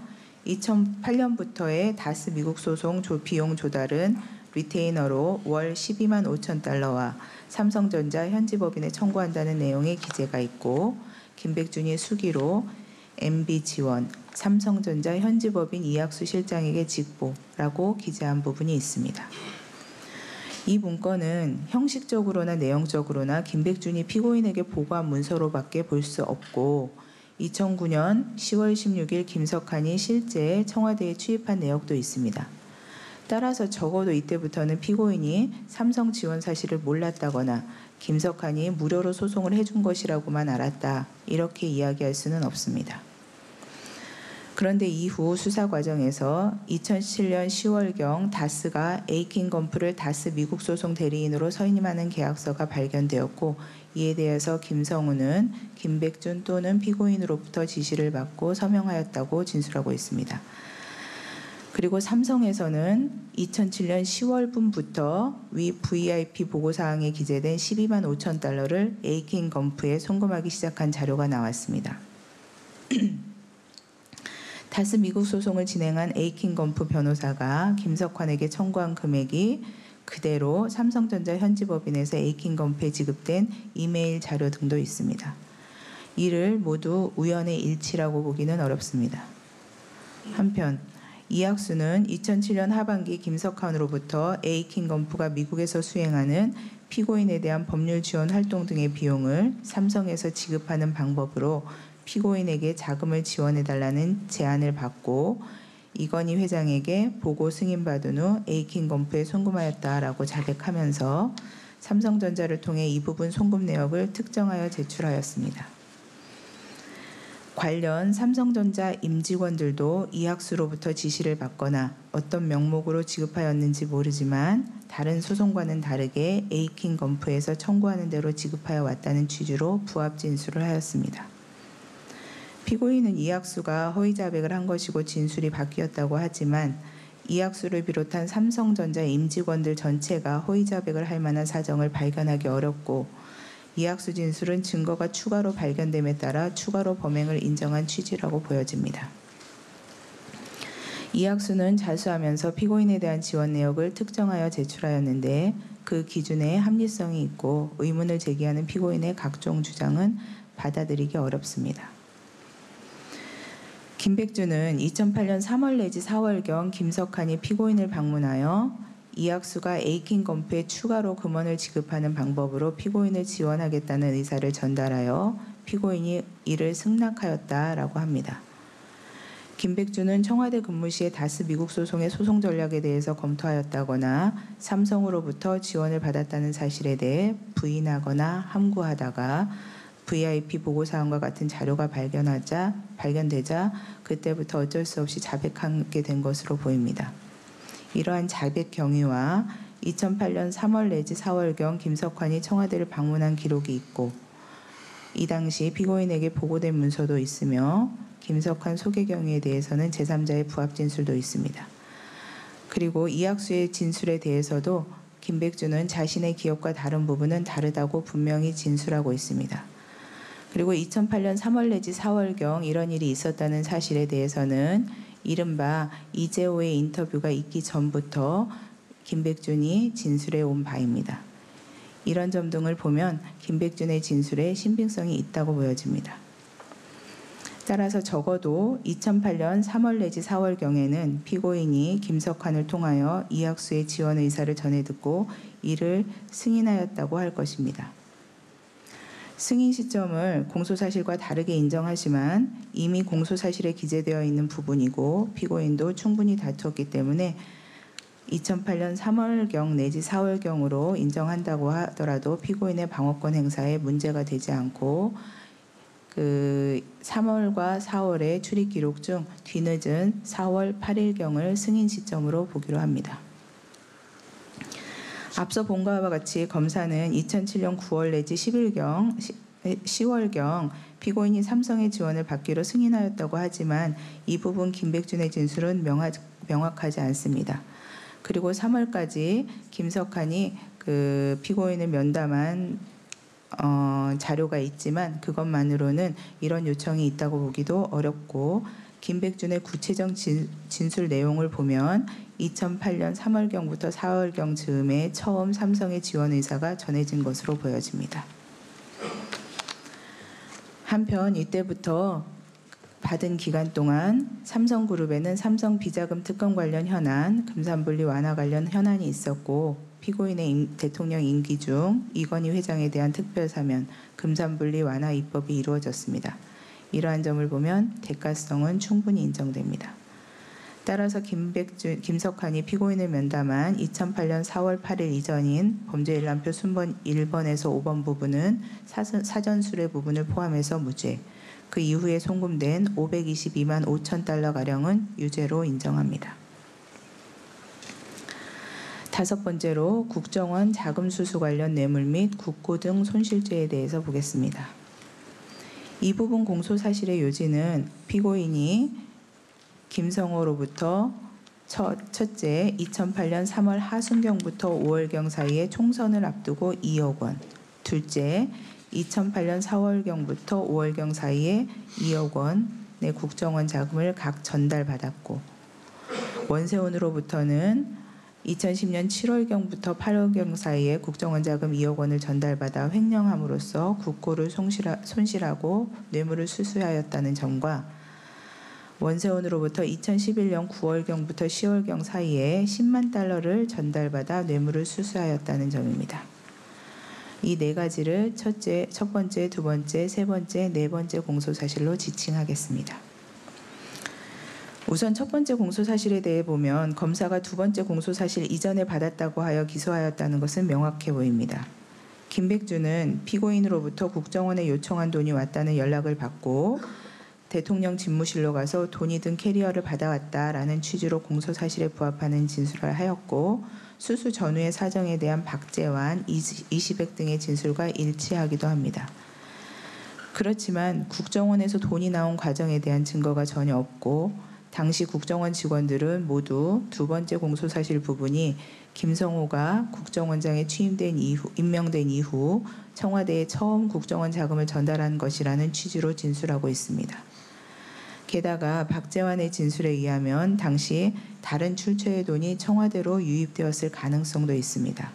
2008년부터의 다스 미국 소송 비용 조달은 리테이너로 월 12만 5천 달러와 삼성전자 현지법인에 청구한다는 내용의 기재가 있고, 김백준이 수기로 MB 지원, 삼성전자 현지법인 이학수 실장에게 직보라고 기재한 부분이 있습니다. 이 문건은 형식적으로나 내용적으로나 김백준이 피고인에게 보고한 문서로밖에 볼 수 없고, 2009년 10월 16일 김석환이 실제 청와대에 취입한 내역도 있습니다. 따라서 적어도 이때부터는 피고인이 삼성 지원 사실을 몰랐다거나 김석환이 무료로 소송을 해준 것이라고만 알았다, 이렇게 이야기할 수는 없습니다. 그런데 이후 수사 과정에서 2007년 10월경 다스가 에이킹건프를 다스 미국 소송 대리인으로 선임하는 계약서가 발견되었고, 이에 대해서 김성우는 김백준 또는 피고인으로부터 지시를 받고 서명하였다고 진술하고 있습니다. 그리고 삼성에서는 2007년 10월분부터 위 VIP 보고사항에 기재된 12만 5천 달러를 에이킹건프에 송금하기 시작한 자료가 나왔습니다. 다스 미국 소송을 진행한 에이킹건프 변호사가 김석환에게 청구한 금액이 그대로 삼성전자 현지법인에서 에이킹건프에 지급된 이메일 자료 등도 있습니다. 이를 모두 우연의 일치라고 보기는 어렵습니다. 한편 이학수는 2007년 하반기 김석환으로부터 에이킹건프가 미국에서 수행하는 피고인에 대한 법률 지원 활동 등의 비용을 삼성에서 지급하는 방법으로 피고인에게 자금을 지원해달라는 제안을 받고 이건희 회장에게 보고 승인받은 후 에이킹건프에 송금하였다라고 자백하면서 삼성전자를 통해 이 부분 송금 내역을 특정하여 제출하였습니다. 관련 삼성전자 임직원들도 이학수로부터 지시를 받거나 어떤 명목으로 지급하였는지 모르지만 다른 소송과는 다르게 에이킹건프에서 청구하는 대로 지급하여 왔다는 취지로 부합 진술을 하였습니다. 피고인은 이학수가 허위 자백을 한 것이고 진술이 바뀌었다고 하지만 이학수를 비롯한 삼성전자 임직원들 전체가 허위 자백을 할 만한 사정을 발견하기 어렵고, 이학수 진술은 증거가 추가로 발견됨에 따라 추가로 범행을 인정한 취지라고 보여집니다. 이학수는 자수하면서 피고인에 대한 지원 내역을 특정하여 제출하였는데 그 기준에 합리성이 있고 의문을 제기하는 피고인의 각종 주장은 받아들이기 어렵습니다. 김백준은 2008년 3월 내지 4월경 김석환이 피고인을 방문하여 이학수가 에이킹건프에 추가로 금원을 지급하는 방법으로 피고인을 지원하겠다는 의사를 전달하여 피고인이 이를 승낙하였다라고 합니다. 김백준은 청와대 근무 시에 다스 미국 소송의 소송 전략에 대해서 검토하였다거나 삼성으로부터 지원을 받았다는 사실에 대해 부인하거나 함구하다가 VIP 보고사항과 같은 자료가 발견되자 그때부터 어쩔 수 없이 자백하게 된 것으로 보입니다. 이러한 자백 경위와 2008년 3월 내지 4월경 김석환이 청와대를 방문한 기록이 있고 이 당시 피고인에게 보고된 문서도 있으며 김석환 소개 경위에 대해서는 제3자의 부합 진술도 있습니다. 그리고 이학수의 진술에 대해서도 김백준은 자신의 기억과 다른 부분은 다르다고 분명히 진술하고 있습니다. 그리고 2008년 3월 내지 4월경 이런 일이 있었다는 사실에 대해서는 이른바 이재호의 인터뷰가 있기 전부터 김백준이 진술해 온 바입니다. 이런 점 등을 보면 김백준의 진술에 신빙성이 있다고 보여집니다. 따라서 적어도 2008년 3월 내지 4월경에는 피고인이 김석환을 통하여 이학수의 지원 의사를 전해 듣고 이를 승인하였다고 할 것입니다. 승인 시점을 공소사실과 다르게 인정하지만 이미 공소사실에 기재되어 있는 부분이고 피고인도 충분히 다투었기 때문에 2008년 3월경 내지 4월경으로 인정한다고 하더라도 피고인의 방어권 행사에 문제가 되지 않고 그 3월과 4월의 출입 기록 중 뒤늦은 4월 8일경을 승인 시점으로 보기로 합니다. 앞서 본 것과 같이 검사는 2007년 9월 내지 10월경 피고인이 삼성의 지원을 받기로 승인하였다고 하지만 이 부분 김백준의 진술은 명확하지 않습니다. 그리고 3월까지 김석환이 그 피고인을 면담한 자료가 있지만 그것만으로는 이런 요청이 있다고 보기도 어렵고 김백준의 구체적 진술 내용을 보면 2008년 3월경부터 4월경 즈음에 처음 삼성의 지원 의사가 전해진 것으로 보여집니다. 한편 이때부터 받은 기간 동안 삼성그룹에는 삼성 비자금 특검 관련 현안, 금산분리 완화 관련 현안이 있었고 피고인의 대통령 임기 중 이건희 회장에 대한 특별사면, 금산분리 완화 입법이 이루어졌습니다. 이러한 점을 보면 대가성은 충분히 인정됩니다. 따라서 김석환이 피고인을 면담한 2008년 4월 8일 이전인 범죄일람표 순번 1번에서 5번 부분은 사전 수뢰 부분을 포함해서 무죄, 그 이후에 송금된 522만 5천 달러가량은 유죄로 인정합니다. 다섯 번째로 국정원 자금수수 관련 뇌물 및 국고 등 손실죄에 대해서 보겠습니다. 이 부분 공소사실의 요지는 피고인이 김성호로부터 첫째 2008년 3월 하순경부터 5월경 사이에 총선을 앞두고 2억 원, 둘째 2008년 4월경부터 5월경 사이에 2억 원의 국정원 자금을 각 전달받았고 원세훈으로부터는 2010년 7월경부터 8월경 사이에 국정원 자금 2억 원을 전달받아 횡령함으로써 국고를 손실하고 뇌물을 수수하였다는 점과 원세훈으로부터 2011년 9월경부터 10월경 사이에 10만 달러를 전달받아 뇌물을 수수하였다는 점입니다. 이 네 가지를 첫 번째, 두 번째, 세 번째, 네 번째 공소사실로 지칭하겠습니다. 우선 첫 번째 공소사실에 대해 보면 검사가 두 번째 공소사실 이전에 받았다고 하여 기소하였다는 것은 명확해 보입니다. 김백준은 피고인으로부터 국정원에 요청한 돈이 왔다는 연락을 받고 대통령 집무실로 가서 돈이 든 캐리어를 받아왔다라는 취지로 공소사실에 부합하는 진술을 하였고 수수 전후의 사정에 대한 박재환, 이시백 등의 진술과 일치하기도 합니다. 그렇지만 국정원에서 돈이 나온 과정에 대한 증거가 전혀 없고 당시 국정원 직원들은 모두 두 번째 공소사실 부분이 김성호가 국정원장에 임명된 이후 청와대에 처음 국정원 자금을 전달한 것이라는 취지로 진술하고 있습니다. 게다가 박재환의 진술에 의하면 당시 다른 출처의 돈이 청와대로 유입되었을 가능성도 있습니다.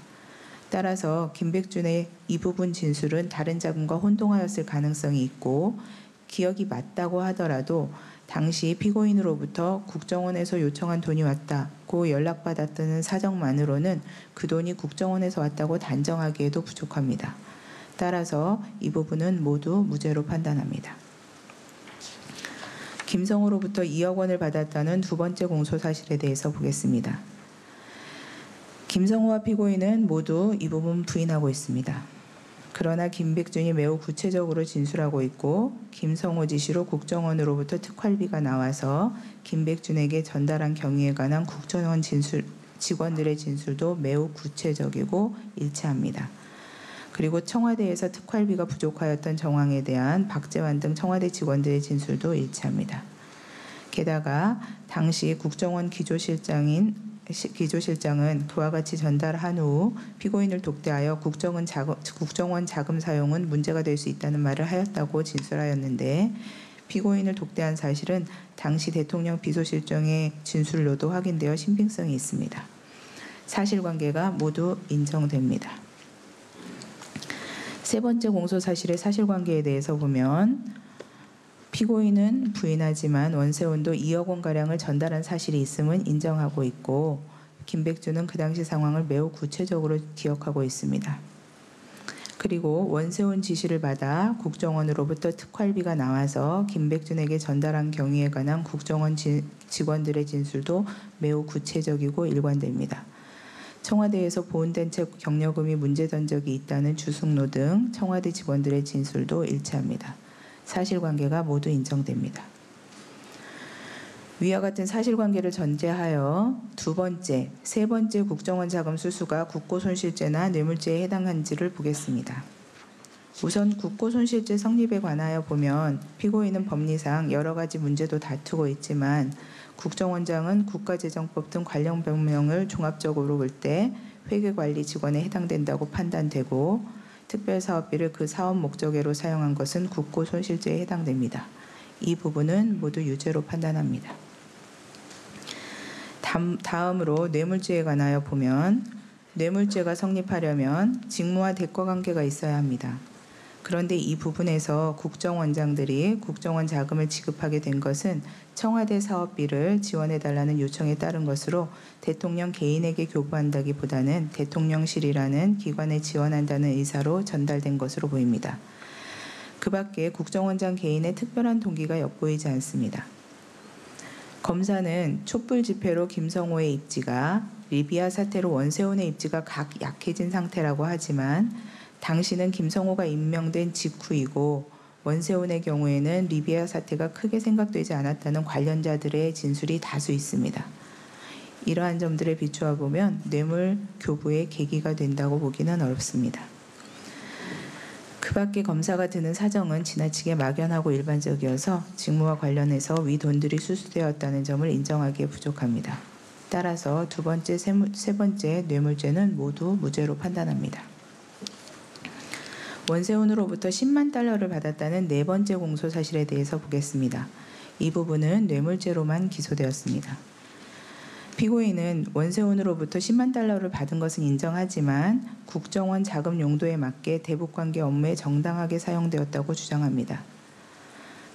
따라서 김백준의 이 부분 진술은 다른 자금과 혼동하였을 가능성이 있고 기억이 맞다고 하더라도 당시 피고인으로부터 국정원에서 요청한 돈이 왔다고 연락받았다는 사정만으로는 그 돈이 국정원에서 왔다고 단정하기에도 부족합니다. 따라서 이 부분은 모두 무죄로 판단합니다. 김성호로부터 2억 원을 받았다는 두 번째 공소사실에 대해서 보겠습니다. 김성호와 피고인은 모두 이 부분 부인하고 있습니다. 그러나 김백준이 매우 구체적으로 진술하고 있고 김성호 지시로 국정원으로부터 특활비가 나와서 김백준에게 전달한 경위에 관한 국정원 직원들의 진술도 매우 구체적이고 일치합니다. 그리고 청와대에서 특활비가 부족하였던 정황에 대한 박재환 등 청와대 직원들의 진술도 일치합니다. 게다가 당시 국정원 기조실장은 그와 같이 전달한 후 피고인을 독대하여 국정원 자금 사용은 문제가 될 수 있다는 말을 하였다고 진술하였는데 피고인을 독대한 사실은 당시 대통령 비서실장의 진술로도 확인되어 신빙성이 있습니다. 사실관계가 모두 인정됩니다. 세 번째 공소사실의 사실관계에 대해서 보면 피고인은 부인하지만 원세훈도 2억 원가량을 전달한 사실이 있음은 인정하고 있고 김백준은 그 당시 상황을 매우 구체적으로 기억하고 있습니다. 그리고 원세훈 지시를 받아 국정원으로부터 특활비가 나와서 김백준에게 전달한 경위에 관한 국정원 직원들의 진술도 매우 구체적이고 일관됩니다. 청와대에서 보훈된 채 경력금이 문제된 적이 있다는 주승로 등 청와대 직원들의 진술도 일치합니다. 사실관계가 모두 인정됩니다. 위와 같은 사실관계를 전제하여 두 번째, 세 번째 국정원 자금 수수가 국고손실죄나 뇌물죄에 해당한지를 보겠습니다. 우선 국고손실죄 성립에 관하여 보면 피고인은 법리상 여러 가지 문제도 다투고 있지만 국정원장은 국가재정법 등 관련 법령을 종합적으로 볼 때 회계관리 직원에 해당된다고 판단되고 특별사업비를 그 사업 목적으로 사용한 것은 국고손실죄에 해당됩니다. 이 부분은 모두 유죄로 판단합니다. 다음으로 뇌물죄에 관하여 보면 뇌물죄가 성립하려면 직무와 대가 관계가 있어야 합니다. 그런데 이 부분에서 국정원장들이 국정원 자금을 지급하게 된 것은 청와대 사업비를 지원해달라는 요청에 따른 것으로 대통령 개인에게 교부한다기보다는 대통령실이라는 기관에 지원한다는 의사로 전달된 것으로 보입니다. 그 밖에 국정원장 개인의 특별한 동기가 엿보이지 않습니다. 검사는 촛불 집회로 김성호의 입지가 리비아 사태로 원세훈의 입지가 각 약해진 상태라고 하지만 당시는 김성호가 임명된 직후이고 원세훈의 경우에는 리비아 사태가 크게 생각되지 않았다는 관련자들의 진술이 다수 있습니다. 이러한 점들에 비추어 보면 뇌물 교부의 계기가 된다고 보기는 어렵습니다. 그 밖에 검사가 드는 사정은 지나치게 막연하고 일반적이어서 직무와 관련해서 위 돈들이 수수되었다는 점을 인정하기에 부족합니다. 따라서 두 번째, 세 번째 뇌물죄는 모두 무죄로 판단합니다. 원세훈으로부터 10만 달러를 받았다는 네 번째 공소 사실에 대해서 보겠습니다. 이 부분은 뇌물죄로만 기소되었습니다. 피고인은 원세훈으로부터 10만 달러를 받은 것은 인정하지만 국정원 자금 용도에 맞게 대북관계 업무에 정당하게 사용되었다고 주장합니다.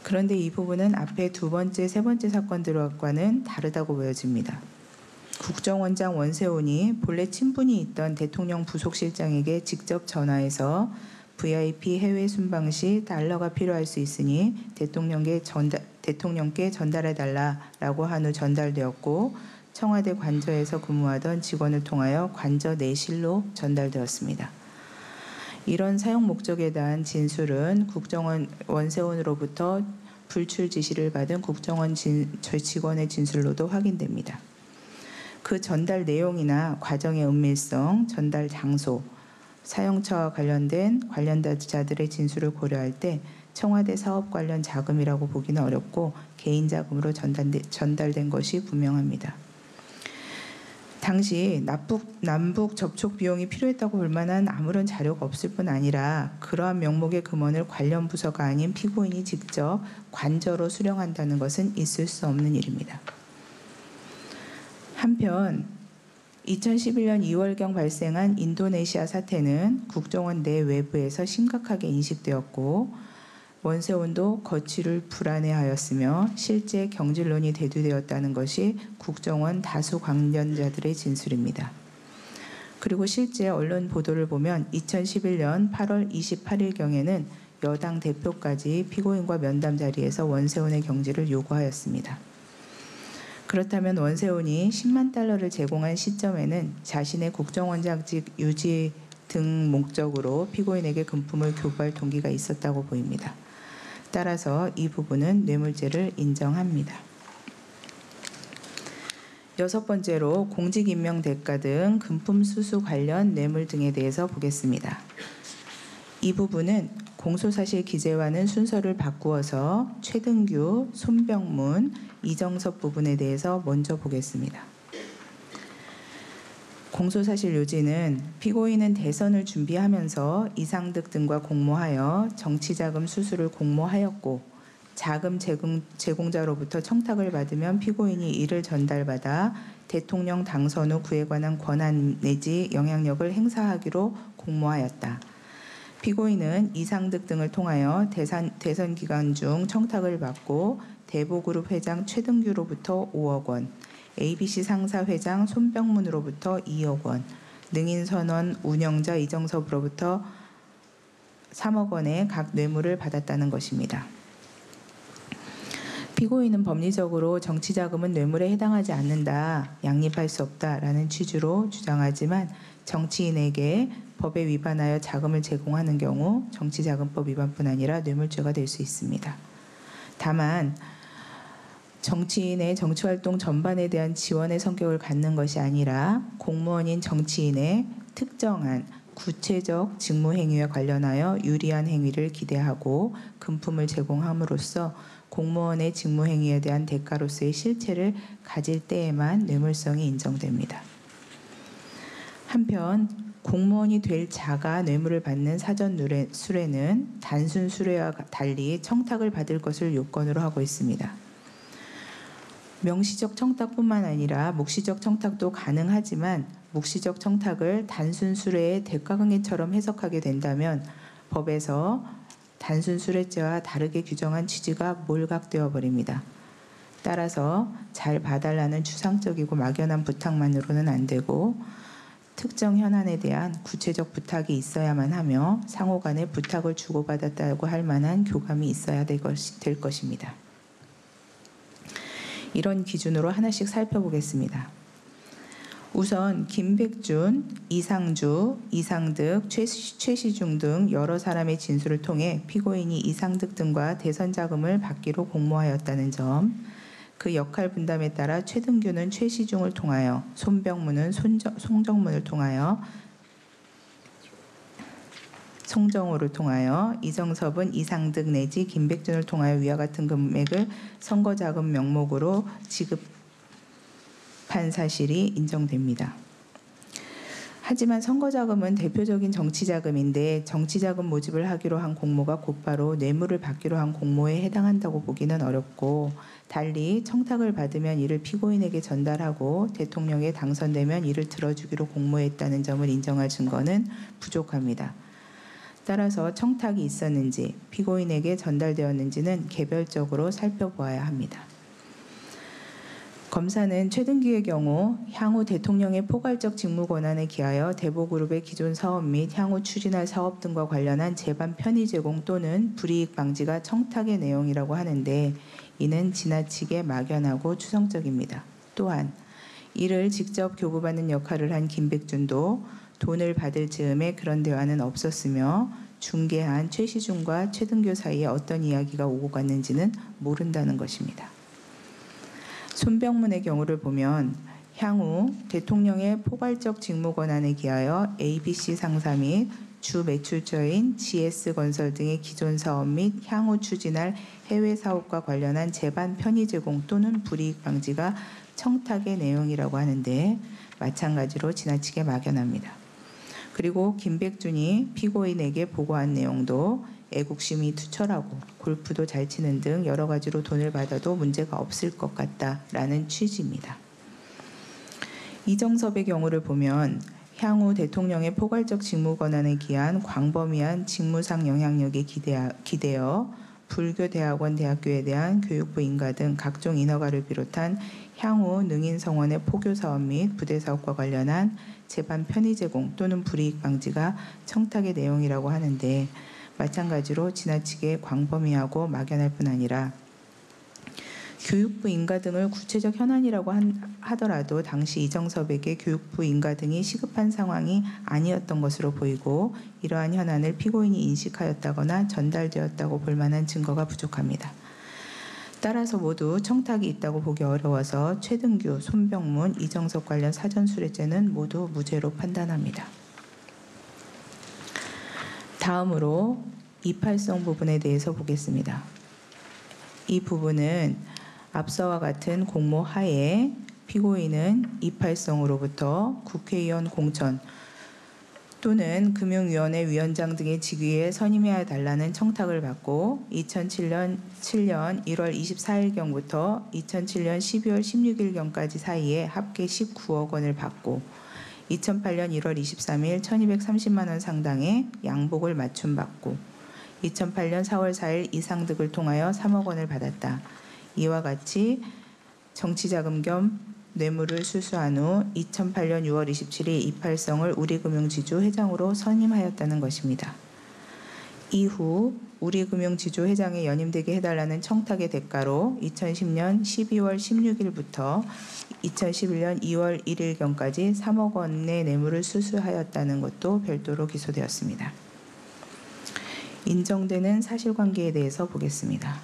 그런데 이 부분은 앞에 두 번째, 세 번째 사건들과는 다르다고 보여집니다. 국정원장 원세훈이 본래 친분이 있던 대통령 부속실장에게 직접 전화해서 VIP 해외 순방 시 달러가 필요할 수 있으니 대통령께 전달해달라라고 한 후 전달되었고 청와대 관저에서 근무하던 직원을 통하여 관저 내실로 전달되었습니다. 이런 사용 목적에 대한 진술은 국정원 원세훈으로부터 불출 지시를 받은 국정원 직원의 진술로도 확인됩니다. 그 전달 내용이나 과정의 은밀성, 전달 장소, 사용처와 관련된 관련자들의 진술을 고려할 때 청와대 사업 관련 자금이라고 보기는 어렵고 개인 자금으로 전달된 것이 분명합니다. 당시 남북 접촉 비용이 필요했다고 볼 만한 아무런 자료가 없을 뿐 아니라 그러한 명목의 금원을 관련 부서가 아닌 피고인이 직접 관저로 수령한다는 것은 있을 수 없는 일입니다. 한편 2011년 2월경 발생한 인도네시아 사태는 국정원 내 외부에서 심각하게 인식되었고 원세훈도 거취를 불안해하였으며 실제 경질론이 대두되었다는 것이 국정원 다수 관련자들의 진술입니다. 그리고 실제 언론 보도를 보면 2011년 8월 28일경에는 여당 대표까지 피고인과 면담 자리에서 원세훈의 경질을 요구하였습니다. 그렇다면 원세훈이 10만 달러를 제공한 시점에는 자신의 국정원장직 유지 등 목적으로 피고인에게 금품을 교부할 동기가 있었다고 보입니다. 따라서 이 부분은 뇌물죄를 인정합니다. 여섯 번째로 공직임명 대가 등 금품 수수 관련 뇌물 등에 대해서 보겠습니다. 이 부분은 공소사실 기재와는 순서를 바꾸어서 최등규, 손병문, 이정섭 부분에 대해서 먼저 보겠습니다. 공소사실 요지는 피고인은 대선을 준비하면서 이상득 등과 공모하여 정치자금 수수를 공모하였고 자금 제공자로부터 청탁을 받으면 피고인이 이를 전달받아 대통령 당선 후 그에 관한 권한 내지 영향력을 행사하기로 공모하였다. 피고인은 이상득 등을 통하여 대선 기간 중 청탁을 받고 대보그룹 회장 최등규로부터 5억 원, ABC 상사 회장 손병문으로부터 2억 원, 능인선원 운영자 이정섭으로부터 3억 원의 각 뇌물을 받았다는 것입니다. 피고인은 법리적으로 정치자금은 뇌물에 해당하지 않는다, 양립할 수 없다라는 취지로 주장하지만 정치인에게 법에 위반하여 자금을 제공하는 경우 정치자금법 위반뿐 아니라 뇌물죄가 될 수 있습니다. 다만 정치인의 정치활동 전반에 대한 지원의 성격을 갖는 것이 아니라 공무원인 정치인의 특정한 구체적 직무행위와 관련하여 유리한 행위를 기대하고 금품을 제공함으로써 공무원의 직무행위에 대한 대가로서의 실체를 가질 때에만 뇌물성이 인정됩니다. 한편 공무원이 될 자가 뇌물을 받는 사전 수뢰는 단순 수뢰와 달리 청탁을 받을 것을 요건으로 하고 있습니다. 명시적 청탁뿐만 아니라 묵시적 청탁도 가능하지만 묵시적 청탁을 단순 수뢰의 대가강행처럼 해석하게 된다면 법에서 단순 수뢰죄와 다르게 규정한 취지가 몰각되어 버립니다. 따라서 잘 봐달라는 추상적이고 막연한 부탁만으로는 안 되고 특정 현안에 대한 구체적 부탁이 있어야만 하며 상호 간에 부탁을 주고받았다고 할 만한 교감이 있어야 될 것입니다. 이런 기준으로 하나씩 살펴보겠습니다. 우선 김백준, 이상주, 이상득, 최시중 등 여러 사람의 진술을 통해 피고인이 이상득 등과 대선자금을 받기로 공모하였다는 점, 그 역할 분담에 따라 최등규는 최시중을 통하여, 손병무는 송정호를 통하여, 이정섭은 이상득 내지 김백준을 통하여 위와 같은 금액을 선거자금 명목으로 지급한 사실이 인정됩니다. 하지만 선거자금은 대표적인 정치자금인데 정치자금 모집을 하기로 한 공모가 곧바로 뇌물을 받기로 한 공모에 해당한다고 보기는 어렵고, 달리 청탁을 받으면 이를 피고인에게 전달하고 대통령에 당선되면 이를 들어주기로 공모했다는 점을 인정할 증거는 부족합니다. 따라서 청탁이 있었는지 피고인에게 전달되었는지는 개별적으로 살펴보아야 합니다. 검사는 최등규의 경우 향후 대통령의 포괄적 직무 권한에 기하여 대보그룹의 기존 사업 및 향후 추진할 사업 등과 관련한 재반 편의 제공 또는 불이익 방지가 청탁의 내용이라고 하는데 이는 지나치게 막연하고 추상적입니다. 또한 이를 직접 교부받는 역할을 한 김백준도 돈을 받을 즈음에 그런 대화는 없었으며 중개한 최시중과 최등규 사이에 어떤 이야기가 오고 갔는지는 모른다는 것입니다. 손병문의 경우를 보면 향후 대통령의 포괄적 직무 권한에 기하여 ABC 상사 및 주 매출처인 GS건설 등의 기존 사업 및 향후 추진할 해외 사업과 관련한 재반 편의 제공 또는 불이익 방지가 청탁의 내용이라고 하는데 마찬가지로 지나치게 막연합니다. 그리고 김백준이 피고인에게 보고한 내용도 애국심이 투철하고 골프도 잘 치는 등 여러 가지로 돈을 받아도 문제가 없을 것 같다라는 취지입니다. 이정섭의 경우를 보면 향후 대통령의 포괄적 직무 권한에 기한 광범위한 직무상 영향력에 기대어 불교대학원 대학교에 대한 교육부 인가 등 각종 인허가를 비롯한 향후 능인성원의 포교사업 및 부대사업과 관련한 재반 편의 제공 또는 불이익 방지가 청탁의 내용이라고 하는데 마찬가지로 지나치게 광범위하고 막연할 뿐 아니라 교육부 인가 등을 구체적 현안이라고 하더라도 당시 이정섭에게 교육부 인가 등이 시급한 상황이 아니었던 것으로 보이고 이러한 현안을 피고인이 인식하였다거나 전달되었다고 볼 만한 증거가 부족합니다. 따라서 모두 청탁이 있다고 보기 어려워서 최등규, 손병문, 이정섭 관련 사전수뢰죄는 모두 무죄로 판단합니다. 다음으로 이팔성 부분에 대해서 보겠습니다. 이 부분은 앞서와 같은 공모 하에 피고인은 이팔성으로부터 국회의원 공천 또는 금융위원회 위원장 등의 직위에 선임해야 달라는 청탁을 받고 2007년 1월 24일경부터 2007년 12월 16일경까지 사이에 합계 19억 원을 받고 2008년 1월 23일 1230만 원 상당의 양복을 맞춤받고 2008년 4월 4일 이상득을 통하여 3억 원을 받았다. 이와 같이 정치자금 겸 뇌물을 수수한 후 2008년 6월 27일 이팔성을 우리금융지주 회장으로 선임하였다는 것입니다. 이후 우리금융지주 회장에 연임되게 해달라는 청탁의 대가로 2010년 12월 16일부터 2011년 2월 1일경까지 3억 원의 뇌물을 수수하였다는 것도 별도로 기소되었습니다. 인정되는 사실관계에 대해서 보겠습니다.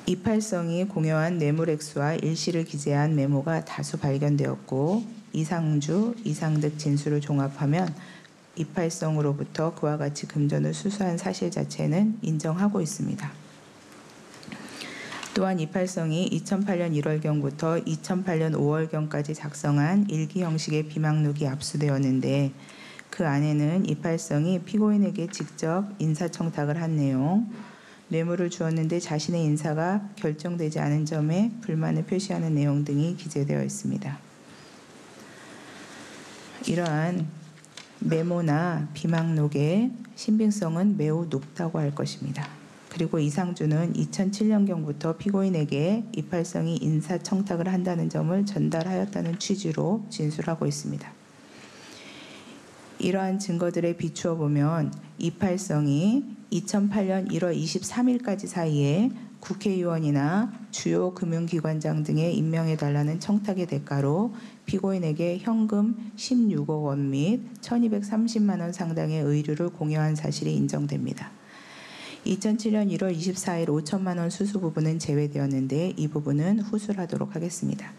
이팔성이 공여한 뇌물 액수와 일시를 기재한 메모가 다수 발견되었고 이상주, 이상득 진술을 종합하면 이팔성으로부터 그와 같이 금전을 수수한 사실 자체는 인정하고 있습니다. 또한 이팔성이 2008년 1월경부터 2008년 5월경까지 작성한 일기 형식의 비망록이 압수되었는데 그 안에는 이팔성이 피고인에게 직접 인사청탁을 한 내용, 뇌물을 주었는데 자신의 인사가 결정되지 않은 점에 불만을 표시하는 내용 등이 기재되어 있습니다. 이러한 메모나 비망록의 신빙성은 매우 높다고 할 것입니다. 그리고 이상주는 2007년경부터 피고인에게 이팔성이 인사청탁을 한다는 점을 전달하였다는 취지로 진술하고 있습니다. 이러한 증거들에 비추어 보면 이팔성이 2008년 1월 23일까지 사이에 국회의원이나 주요 금융기관장 등에 임명해달라는 청탁의 대가로 피고인에게 현금 16억 원 및 1230만 원 상당의 의류를 공여한 사실이 인정됩니다. 2007년 1월 24일 5천만 원 수수 부분은 제외되었는데 이 부분은 후술하도록 하겠습니다.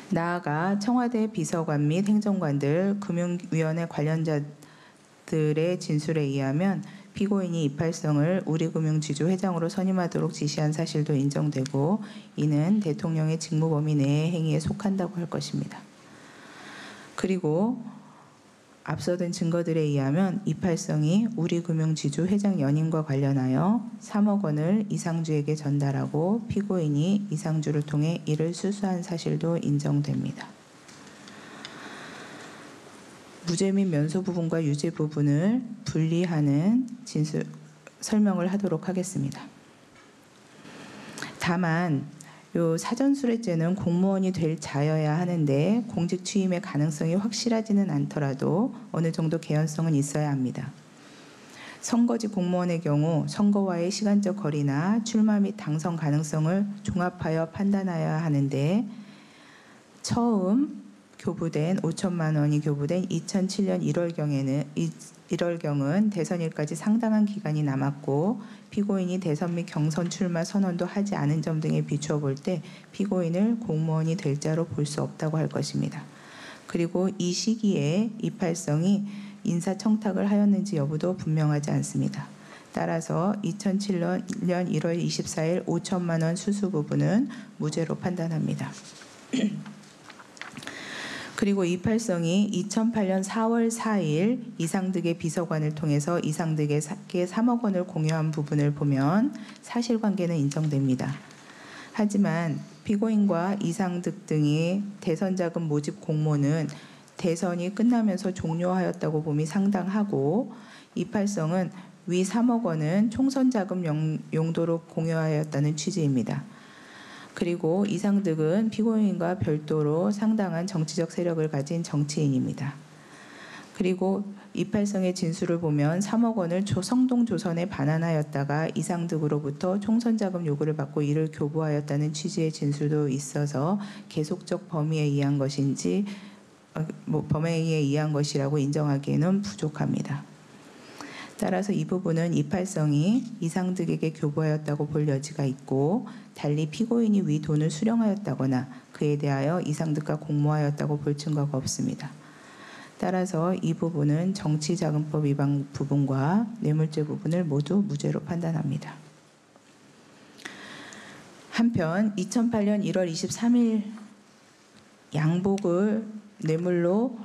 나아가 청와대 비서관 및 행정관들, 금융위원회 관련자들의 진술에 의하면 피고인이 이팔성을 우리금융지주 회장으로 선임하도록 지시한 사실도 인정되고 이는 대통령의 직무 범위 내의 행위에 속한다고 할 것입니다. 그리고 앞서 든 증거들에 의하면 이팔성이 우리금융지주 회장 연임과 관련하여 3억 원을 이상주에게 전달하고 피고인이 이상주를 통해 이를 수수한 사실도 인정됩니다. 무죄 및 면소 부분과 유죄 부분을 분리하는 설명을 하도록 하겠습니다. 다만 요 사전수뢰죄는 공무원이 될 자여야 하는데 공직 취임의 가능성이 확실하지는 않더라도 어느 정도 개연성은 있어야 합니다. 선거직 공무원의 경우 선거와의 시간적 거리나 출마 및 당선 가능성을 종합하여 판단하여야 하는데 처음 교부된 5천만 원이 교부된 2007년 1월경은 대선일까지 상당한 기간이 남았고 피고인이 대선 및 경선 출마 선언도 하지 않은 점 등에 비추어 볼 때 피고인을 공무원이 될 자로 볼 수 없다고 할 것입니다. 그리고 이 시기에 이팔성이 인사청탁을 하였는지 여부도 분명하지 않습니다. 따라서 2007년 1월 24일 5천만 원 수수 부분은 무죄로 판단합니다. 그리고 이팔성이 2008년 4월 4일 이상득의 비서관을 통해서 이상득에게 3억 원을 공여한 부분을 보면 사실관계는 인정됩니다. 하지만 피고인과 이상득 등이 대선자금 모집 공모는 대선이 끝나면서 종료하였다고 봄이 상당하고 이팔성은 위 3억 원은 총선자금 용도로 공여하였다는 취지입니다. 그리고 이상득은 피고인과 별도로 상당한 정치적 세력을 가진 정치인입니다. 그리고 이팔성의 진술을 보면 3억 원을 성동조선에 반환하였다가 이상득으로부터 총선자금 요구를 받고 이를 교부하였다는 취지의 진술도 있어서 계속적 범위에 의한 것인지 범행에 의한 것이라고 인정하기에는 부족합니다. 따라서 이 부분은 이팔성이 이상득에게 교부하였다고 볼 여지가 있고 달리 피고인이 위 돈을 수령하였다거나 그에 대하여 이상득과 공모하였다고 볼 증거가 없습니다. 따라서 이 부분은 정치자금법 위반 부분과 뇌물죄 부분을 모두 무죄로 판단합니다. 한편 2008년 1월 23일 양복을 뇌물로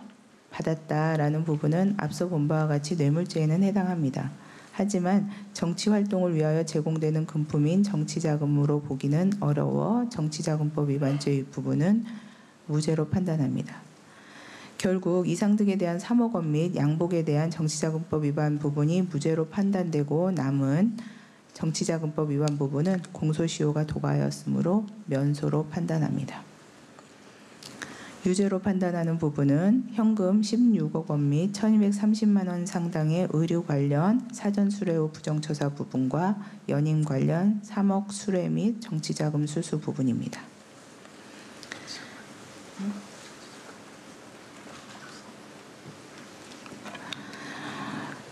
받았다라는 부분은 앞서 본 바와 같이 뇌물죄에는 해당합니다. 하지만 정치활동을 위하여 제공되는 금품인 정치자금으로 보기는 어려워 정치자금법 위반죄의 부분은 무죄로 판단합니다. 결국 이상득에 대한 3억 원 및 양복에 대한 정치자금법 위반 부분이 무죄로 판단되고 남은 정치자금법 위반 부분은 공소시효가 도과하였으므로 면소로 판단합니다. 유죄로 판단하는 부분은 현금 16억 원 및 1,230만 원 상당의 의류 관련 사전 수뢰 후 부정처사 부분과 연임 관련 3억 수뢰 및 정치자금 수수 부분입니다.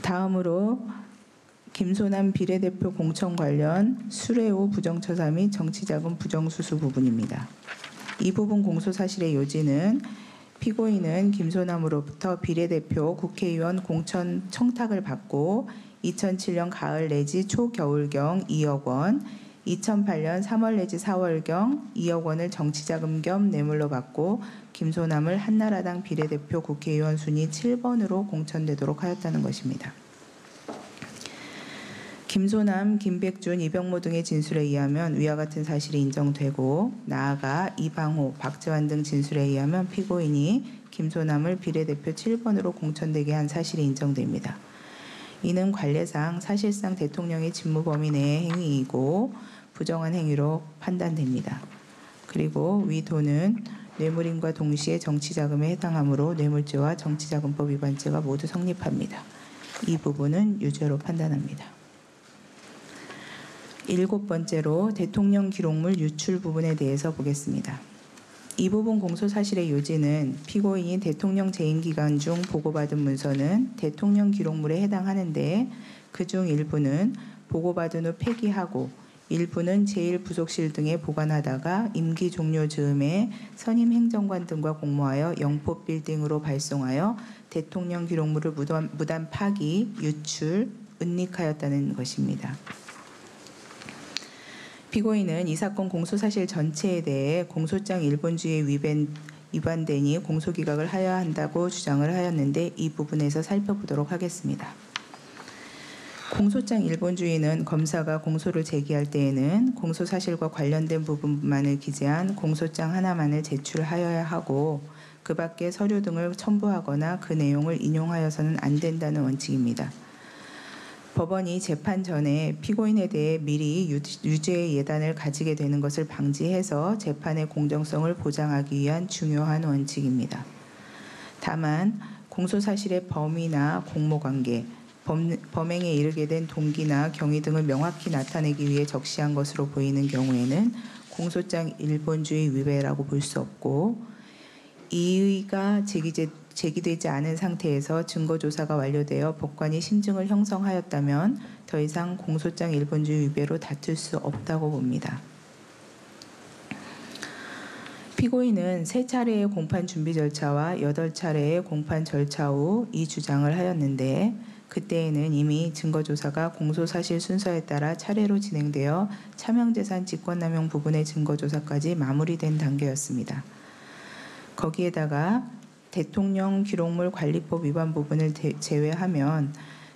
다음으로 김소남 비례대표 공천 관련 수뢰 후 부정처사 및 정치자금 부정수수 부분입니다. 이 부분 공소사실의 요지는 피고인은 김소남으로부터 비례대표 국회의원 공천 청탁을 받고 2007년 가을 내지 초겨울경 2억 원, 2008년 3월 내지 4월경 2억 원을 정치자금 겸 뇌물로 받고 김소남을 한나라당 비례대표 국회의원 순위 7번으로 공천되도록 하였다는 것입니다. 김소남, 김백준, 이병모 등의 진술에 의하면 위와 같은 사실이 인정되고 나아가 이방호, 박재환 등 진술에 의하면 피고인이 김소남을 비례대표 7번으로 공천되게 한 사실이 인정됩니다. 이는 관례상 사실상 대통령의 직무 범위 내의 행위이고 부정한 행위로 판단됩니다. 그리고 위 돈은 뇌물임과 동시에 정치자금에 해당하므로 뇌물죄와 정치자금법 위반죄가 모두 성립합니다. 이 부분은 유죄로 판단합니다. 7번째로 대통령 기록물 유출 부분에 대해서 보겠습니다. 이 부분 공소사실의 요지는 피고인이 대통령 재임 기간 중 보고받은 문서는 대통령 기록물에 해당하는데 그중 일부는 보고받은 후 폐기하고 일부는 제1부속실 등에 보관하다가 임기 종료 즈음에 선임 행정관 등과 공모하여 영포 빌딩으로 발송하여 대통령 기록물을 무단 파기, 유출, 은닉하였다는 것입니다. 피고인은 이 사건 공소사실 전체에 대해 공소장 일본주의에 위반되니 공소기각을 하여야 한다고 주장을 하였는데 이 부분에서 살펴보도록 하겠습니다. 공소장 일본주의는 검사가 공소를 제기할 때에는 공소사실과 관련된 부분만을 기재한 공소장 하나만을 제출하여야 하고 그 밖에 서류 등을 첨부하거나 그 내용을 인용하여서는 안 된다는 원칙입니다. 법원이 재판 전에 피고인에 대해 미리 유죄의 예단을 가지게 되는 것을 방지해서 재판의 공정성을 보장하기 위한 중요한 원칙입니다. 다만 공소사실의 범위나 공모관계, 범행에 이르게 된 동기나 경위 등을 명확히 나타내기 위해 적시한 것으로 보이는 경우에는 공소장 일본주의 위배라고 볼 수 없고 이의가 제기되지 않은 상태에서 증거조사가 완료되어 법관이 심증을 형성하였다면 더 이상 공소장 일본주의 위배로 다툴 수 없다고 봅니다. 피고인은 3차례의 공판 준비 절차와 8차례의 공판 절차 후 이 주장을 하였는데 그때에는 이미 증거조사가 공소사실 순서에 따라 차례로 진행되어 차명재산 직권남용 부분의 증거조사까지 마무리된 단계였습니다. 거기에다가 대통령 기록물 관리법 위반 부분을 제외하면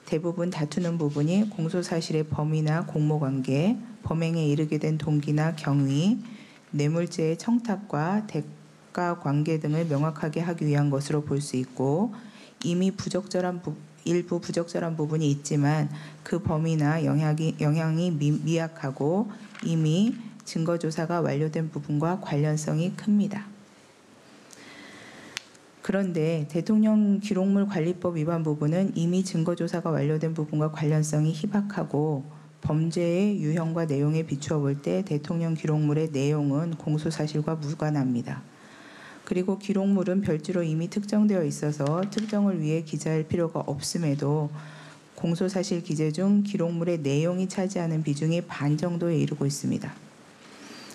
대부분 다투는 부분이 공소사실의 범위나 공모관계, 범행에 이르게 된 동기나 경위, 뇌물죄의 청탁과 대가 관계 등을 명확하게 하기 위한 것으로 볼 수 있고 이미 일부 부적절한 부분이 있지만 그 범위나 영향이 미약하고 이미 증거조사가 완료된 부분과 관련성이 큽니다. 그런데 대통령 기록물 관리법 위반 부분은 이미 증거조사가 완료된 부분과 관련성이 희박하고 범죄의 유형과 내용에 비추어 볼 때 대통령 기록물의 내용은 공소사실과 무관합니다. 그리고 기록물은 별지로 이미 특정되어 있어서 특정을 위해 기재할 필요가 없음에도 공소사실 기재 중 기록물의 내용이 차지하는 비중이 반 정도에 이르고 있습니다.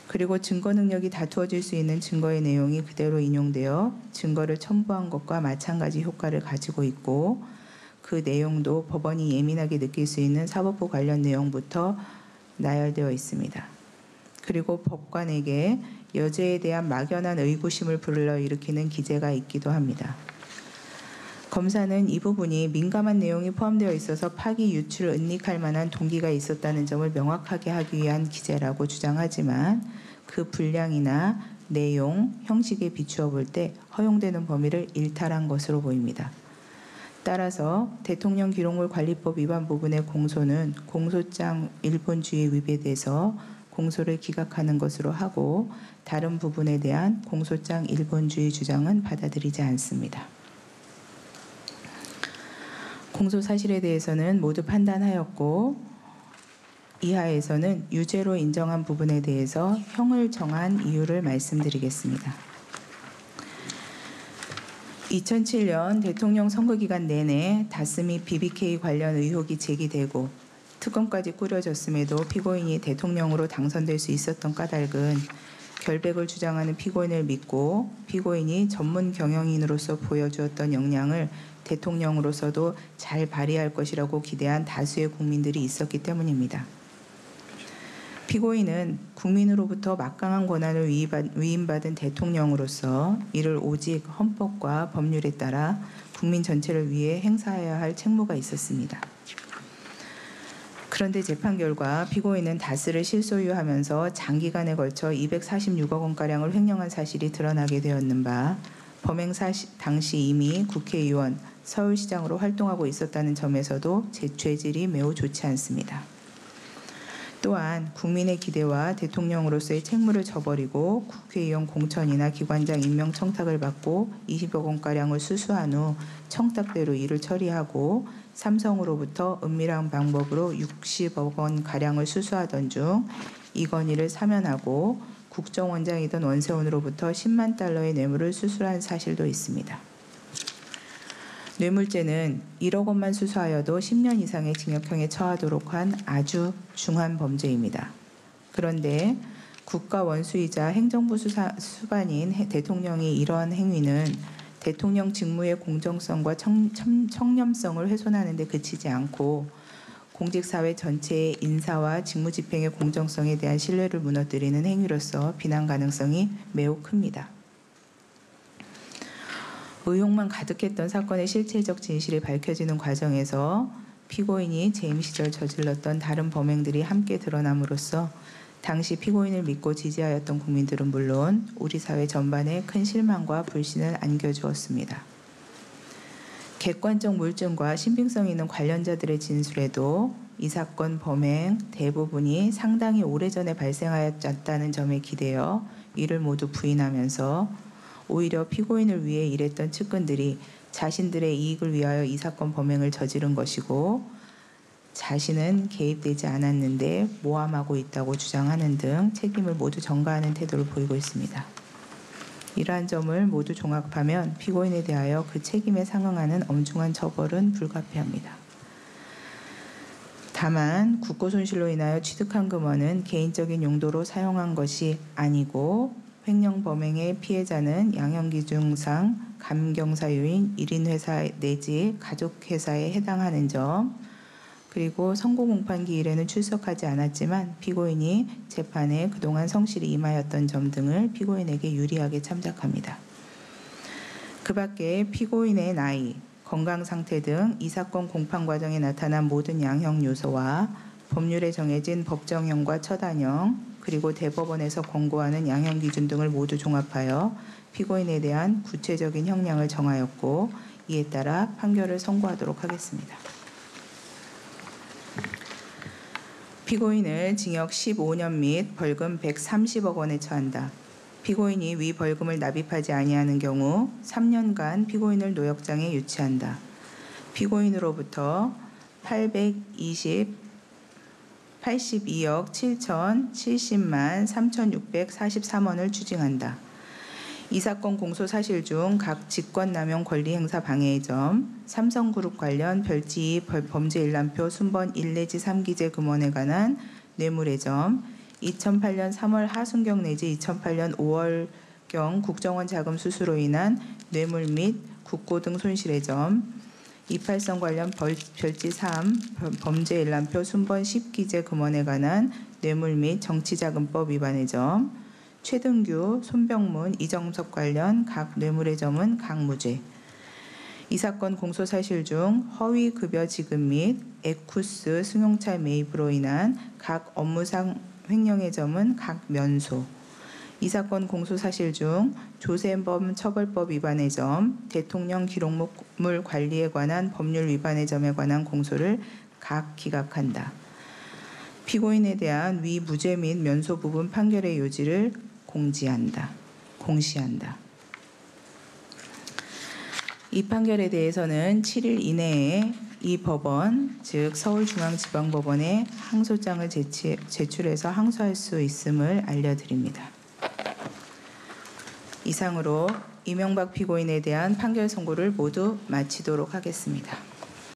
그리고 증거 능력이 다투어질 수 있는 증거의 내용이 그대로 인용되어 증거를 첨부한 것과 마찬가지 효과를 가지고 있고 그 내용도 법원이 예민하게 느낄 수 있는 사법부 관련 내용부터 나열되어 있습니다. 그리고 법관에게 여죄에 대한 막연한 의구심을 불러일으키는 기재가 있기도 합니다. 검사는 이 부분이 민감한 내용이 포함되어 있어서 파기, 유출을 은닉할 만한 동기가 있었다는 점을 명확하게 하기 위한 기재라고 주장하지만 그 분량이나 내용, 형식에 비추어 볼 때 허용되는 범위를 일탈한 것으로 보입니다. 따라서 대통령 기록물 관리법 위반 부분의 공소는 공소장 일본주의에 위배돼서 공소를 기각하는 것으로 하고 다른 부분에 대한 공소장 일본주의 주장은 받아들이지 않습니다. 공소 사실에 대해서는 모두 판단하였고 이하에서는 유죄로 인정한 부분에 대해서 형을 정한 이유를 말씀드리겠습니다. 2007년 대통령 선거 기간 내내 다스 및 BBK 관련 의혹이 제기되고 특검까지 꾸려졌음에도 피고인이 대통령으로 당선될 수 있었던 까닭은 결백을 주장하는 피고인을 믿고 피고인이 전문 경영인으로서 보여주었던 역량을 대통령으로서도 잘 발휘할 것이라고 기대한 다수의 국민들이 있었기 때문입니다. 피고인은 국민으로부터 막강한 권한을 위임받은 대통령으로서 이를 오직 헌법과 법률에 따라 국민 전체를 위해 행사해야 할 책무가 있었습니다. 그런데 재판 결과 피고인은 다스를 실소유하면서 장기간에 걸쳐 246억 원가량을 횡령한 사실이 드러나게 되었는 바 범행 당시 이미 국회의원, 서울시장으로 활동하고 있었다는 점에서도 죄질이 매우 좋지 않습니다. 또한 국민의 기대와 대통령으로서의 책무를 저버리고 국회의원 공천이나 기관장 임명 청탁을 받고 20억 원가량을 수수한 후 청탁대로 일을 처리하고 삼성으로부터 은밀한 방법으로 60억 원가량을 수수하던 중 이건희를 사면하고 국정원장이던 원세훈으로부터 10만 달러의 뇌물을 수수한 사실도 있습니다. 뇌물죄는 1억 원만 수수하여도 10년 이상의 징역형에 처하도록 한 아주 중한 범죄입니다. 그런데 국가 원수이자 행정부 수반인 대통령이 이러한 행위는 대통령 직무의 공정성과 청렴성을 훼손하는 데 그치지 않고 공직사회 전체의 인사와 직무집행의 공정성에 대한 신뢰를 무너뜨리는 행위로서 비난 가능성이 매우 큽니다. 의혹만 가득했던 사건의 실체적 진실이 밝혀지는 과정에서 피고인이 재임 시절 저질렀던 다른 범행들이 함께 드러남으로써 당시 피고인을 믿고 지지하였던 국민들은 물론 우리 사회 전반에 큰 실망과 불신을 안겨주었습니다. 객관적 물증과 신빙성 있는 관련자들의 진술에도 이 사건 범행 대부분이 상당히 오래전에 발생하였다는 점에 기대어 이를 모두 부인하면서 오히려 피고인을 위해 일했던 측근들이 자신들의 이익을 위하여 이 사건 범행을 저지른 것이고 자신은 개입되지 않았는데 모함하고 있다고 주장하는 등 책임을 모두 전가하는 태도를 보이고 있습니다. 이러한 점을 모두 종합하면 피고인에 대하여 그 책임에 상응하는 엄중한 처벌은 불가피합니다. 다만 국고손실로 인하여 취득한 금원은 개인적인 용도로 사용한 것이 아니고 횡령 범행의 피해자는 양형기준상 감경사유인 1인회사 내지 가족회사에 해당하는 점, 그리고 선고공판기일에는 출석하지 않았지만 피고인이 재판에 그동안 성실히 임하였던 점 등을 피고인에게 유리하게 참작합니다. 그 밖에 피고인의 나이, 건강상태 등 이 사건 공판 과정에 나타난 모든 양형 요소와 법률에 정해진 법정형과 처단형, 그리고 대법원에서 권고하는 양형 기준 등을 모두 종합하여 피고인에 대한 구체적인 형량을 정하였고 이에 따라 판결을 선고하도록 하겠습니다. 피고인을 징역 15년 및 벌금 130억 원에 처한다. 피고인이 위 벌금을 납입하지 아니하는 경우 3년간 피고인을 노역장에 유치한다. 피고인으로부터 82억 7,070만 3,643원을 추징한다. 이 사건 공소 사실 중 각 직권남용 권리행사 방해의 점, 삼성그룹 관련 별지 범죄 일람표 순번 1 내지 3기재 금원에 관한 뇌물의 점, 2008년 3월 하순경 내지 2008년 5월경 국정원 자금 수수로 인한 뇌물 및 국고 등 손실의 점, 283 관련 별지 3 범죄 일람표 순번 10기재 금원에 관한 뇌물 및 정치자금법 위반의 점, 최등규, 손병문, 이정섭 관련 각 뇌물의 점은 각 무죄. 이 사건 공소 사실 중 허위 급여 지급 및 에쿠스 승용차 매입으로 인한 각 업무상 횡령의 점은 각 면소. 이 사건 공소 사실 중 조세범 처벌법 위반의 점, 대통령 기록물 관리에 관한 법률 위반의 점에 관한 공소를 각 기각한다. 피고인에 대한 위 무죄 및 면소 부분 판결의 요지를 공시한다. 이 판결에 대해서는 7일 이내에 이 법원, 즉 서울중앙지방법원에 항소장을 제출해서 항소할 수 있음을 알려드립니다. 이상으로 이명박 피고인에 대한 판결 선고를 모두 마치도록 하겠습니다.